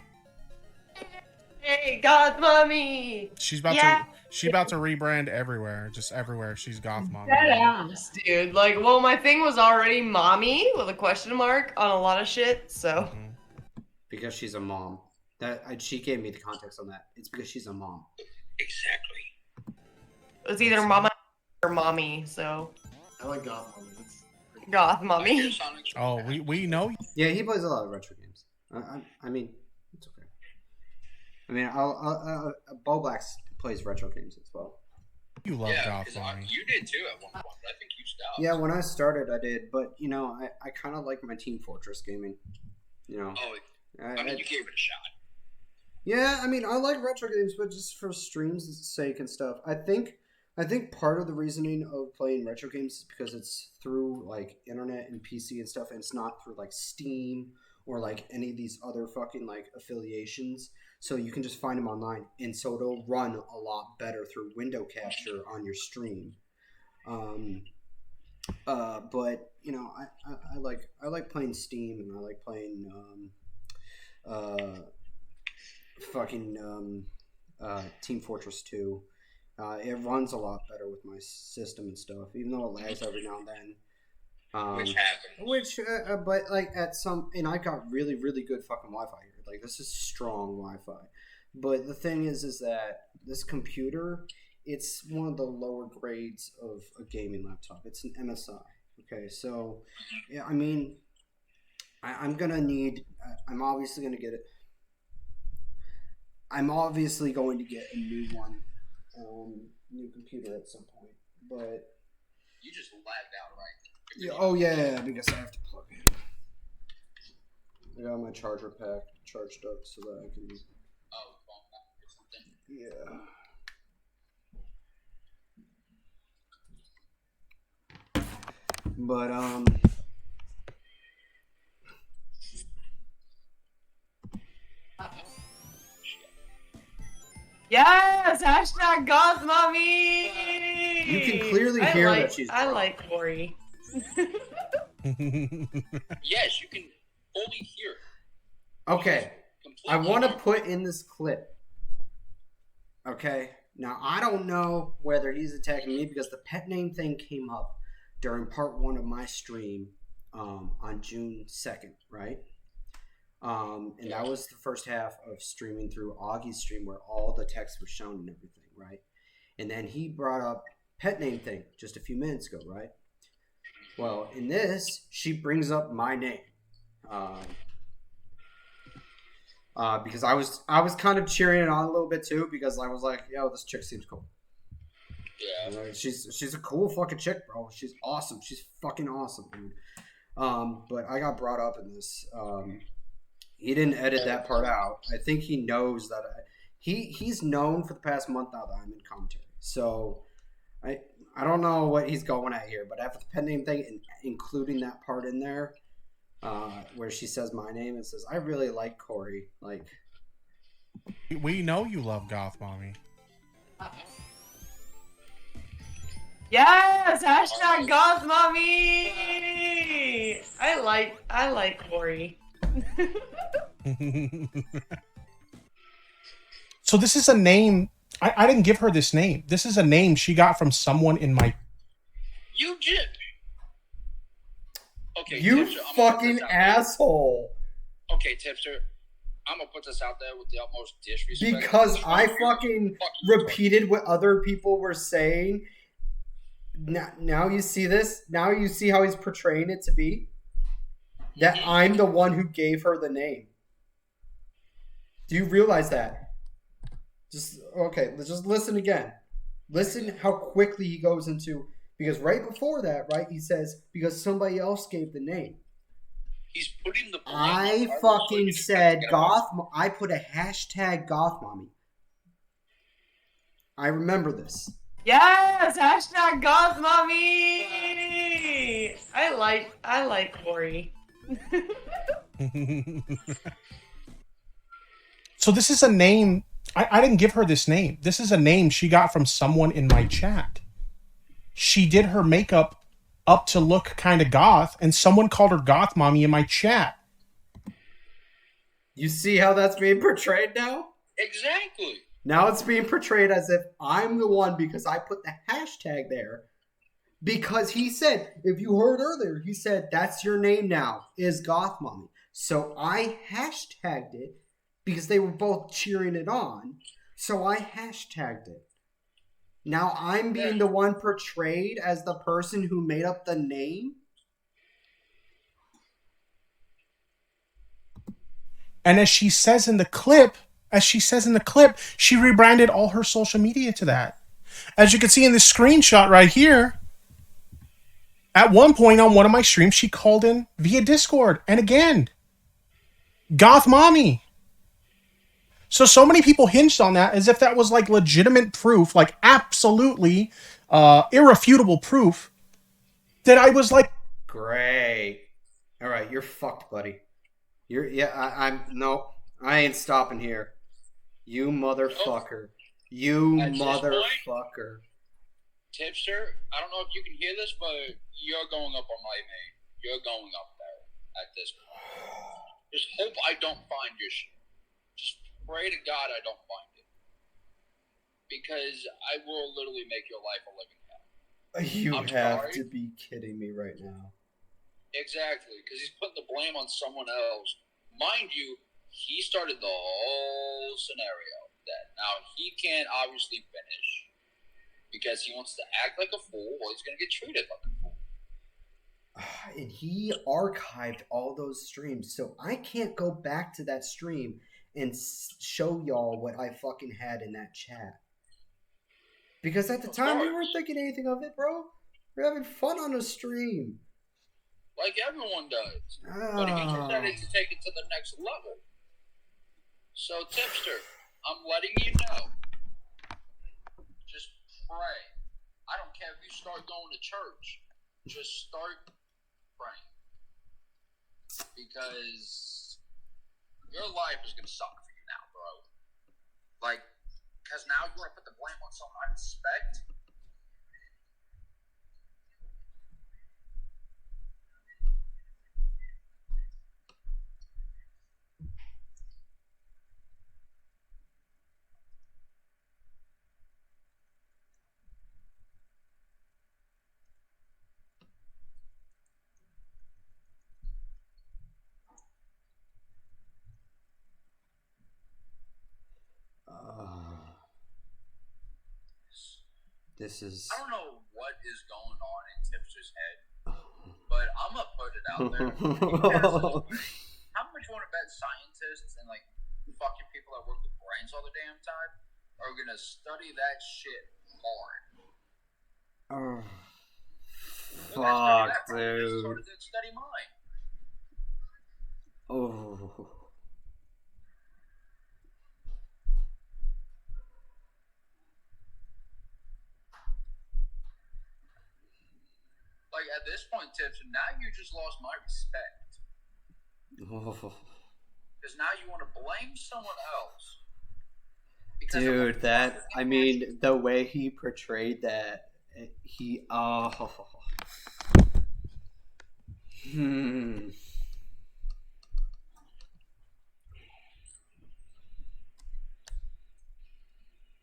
Hey, Goth Mommy! She's about Yeah. to rebrand everywhere. Just everywhere. She's Goth Mommy. Badass, dude. Like, well, my thing was already Mommy with a question mark on a lot of shit, so... Because she's a mom. She gave me the context on that. It's because she's a mom. Exactly. It was either Mama or Mommy, so... I like Goth Mommy. Goth Mommy. Oh, we know. Yeah, he plays a lot of retro games. I mean, it's okay. I mean, Bo Blacks plays retro games as well. You love Goth Mommy. You did too at one point. I think you stopped. Yeah, when I started, I did. But, you know, I kind of like my Team Fortress gaming. You know. Oh, I mean, you gave it a shot. Yeah, I mean, I like retro games, but just for streams' sake and stuff. I think part of the reasoning of playing retro games is because it's through like internet and PC and stuff, and it's not through like Steam or like any of these other fucking like affiliations. So you can just find them online, and so it'll run a lot better through window capture on your stream. But you know, I like playing Steam, and I like playing Team Fortress 2. It runs a lot better with my system and stuff, even though it lags every now and then. Which happens. But like and I got really, really good fucking Wi-Fi here. Like, this is strong Wi-Fi. But the thing is that this computer, it's one of the lower grades of a gaming laptop. It's an MSI. Okay, so yeah, I mean, I'm gonna need. I'm obviously gonna get it. I'm obviously going to get a new one, new computer at some point. But You just lagged out, right? yeah, oh yeah, because I have to plug in. I got my charger pack charged up so that I can. Oh, phone or something. Yeah. But Yes! Hashtag Goth Mommy! You can clearly hear that she's I drunk. like Corey. Yes, you can fully hear it. Okay, I Completely want to hear it. put in this clip. Okay, now I don't know whether he's attacking me because the pet name thing came up during part 1 of my stream on June 2nd, right? And that was the first half of streaming through Augie's stream where all the text was shown and everything, right? And then he brought up pet name thing just a few minutes ago, right? Well, in this, she brings up my name. Because I was kind of cheering it on a little bit too, because I was like, yo, this chick seems cool. Yeah. You know, she's a cool fucking chick, bro. She's awesome. She's fucking awesome, dude. But I got brought up in this. He didn't edit that part out. I think he knows that he's known for the past month now that I'm in commentary. So I don't know what he's going at here, but after the pet name thing and including that part in there, where she says my name and says, I really like Corey. Like, We know you love Goth Mommy. Yes, hashtag goth mommy. I like Corey. So this is a name. I didn't give her this name. This is a name she got from someone in my. You did. Okay, You Tipster, I'm gonna put fucking this out there. asshole. Okay, Tipster, I'm gonna put this out there with the utmost disrespect. Because I fucking repeated what other people were saying. Now you see this? Now you see how he's portraying it to be? That I'm the one who gave her the name. Do you realize that? Just listen again. Listen how quickly he goes into, because right before that, right, he says because somebody else gave the name. He's putting the blame I on her, fucking so said goth. I put a hashtag goth mommy. I remember this. Yes, hashtag goth mommy. I like Corey. So this is a name. I didn't give her this name. This is a name she got from someone in my chat. She did her makeup up to look kind of goth, and someone called her goth mommy in my chat. You see how that's being portrayed now? Exactly. Now it's being portrayed as if I'm the one because I put the hashtag there. Because he said, if you heard earlier, he said, that's your name now, is goth mommy. So I hashtagged it because they were both cheering it on. So I hashtagged it. Now I'm being the one portrayed as the person who made up the name? And as she says in the clip, she rebranded all her social media to that. As you can see in this screenshot right here, at one point on one of my streams, she called in via Discord. And again, goth mommy. So many people hinged on that as if that was like legitimate proof, like absolutely irrefutable proof that I was like, Great. All right, you're fucked, buddy. I ain't stopping here. You motherfucker. You motherfucker. Tipster, I don't know if you can hear this, but you're going up on my name. You're going up there at this point. Just hope I don't find your shit. Just pray to God I don't find it. Because I will literally make your life a living hell. You have to be kidding me right now. Exactly, because he's putting the blame on someone else. Mind you, he started the whole scenario. That now he can't obviously finish because he wants to act like a fool, or he's going to get treated like a fool. And he archived all those streams, so I can't go back to that stream and show y'all what I fucking had in that chat. Because at the time, we weren't thinking anything of it, bro. We're having fun on a stream. Like everyone does. But he decided to take it to the next level. So, Tipster, I'm letting you know. Just pray. I don't care if you start going to church. Just start praying. Because your life is going to suck for you now, bro. Like, because now you want to put the blame on someone I respect. This is. I don't know what is going on in Tipster's head, but I'm gonna put it out there. How much you want to bet scientists and like fucking people that work with brains all the damn time are gonna study that shit hard? Fuck, dude. Started to study mine. Oh. Like at this point, Tips, now you just lost my respect. Because now you want to blame someone else. because Dude, that, I mean, the way he portrayed that, he, oh.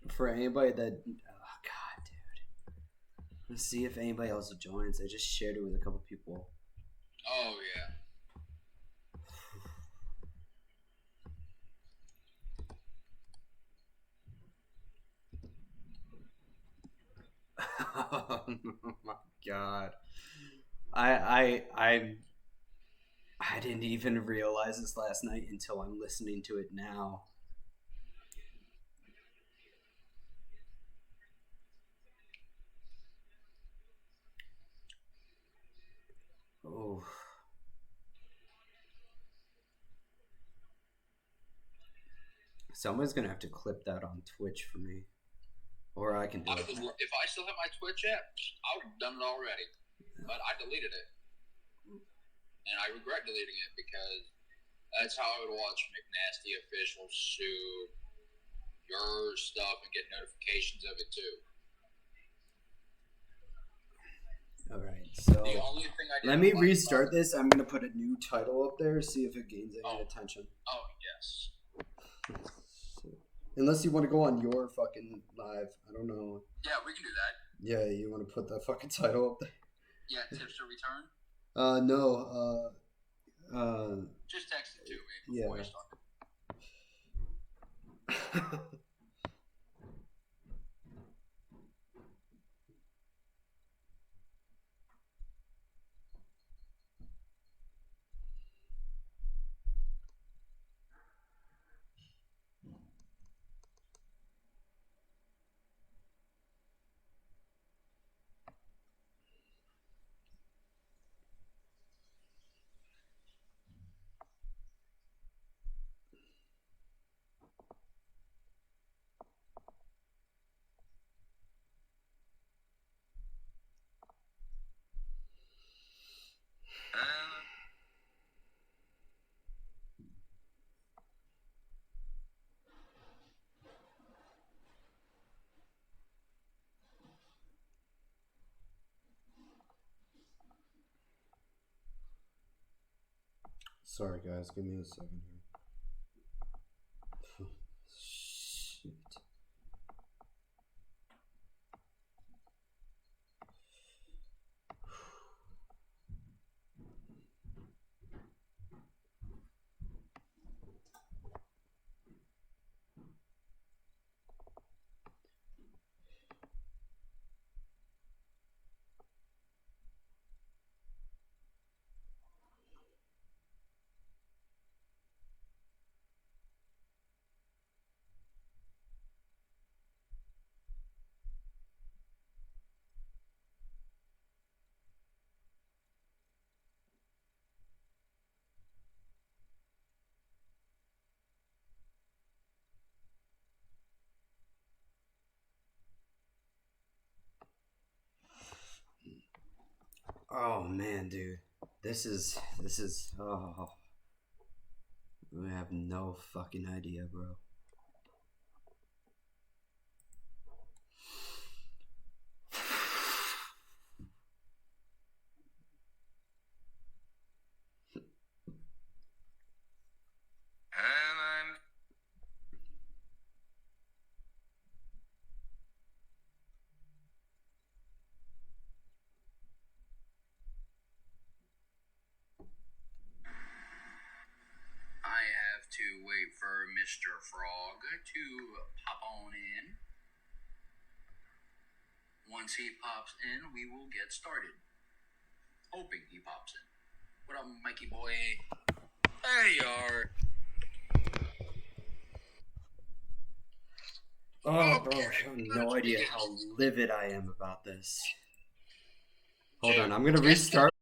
For anybody that, oh god, dude. Let's see if anybody else joins. I just shared it with a couple people. Oh yeah. Oh my god. I didn't even realize this last night until I'm listening to it now. Oh. Someone's gonna have to clip that on Twitch for me. Or I can do it. If I still have my Twitch app, I would have done it already. But I deleted it. And I regret deleting it because that's how I would watch McNasty Official Soup, your stuff, and get notifications of it too. Alright, so The only thing I did let me restart this. I'm gonna put a new title up there, see if it gains any attention. Oh, yes. Unless you want to go on your fucking live. I don't know. Yeah, we can do that. Yeah, you want to put the fucking title up there? Yeah, Tipster Return? No, Just text it to me before you start. sorry guys, give me a second here. Shit. Oh man, dude. This is oh, I have no fucking idea, bro. I have to wait for Mr. Frog to pop on in. Once he pops in, we will get started. Hoping he pops in. What up, Mikey boy? There you are. Oh, bro, I have no idea how livid I am about this. Hold on, I'm gonna restart.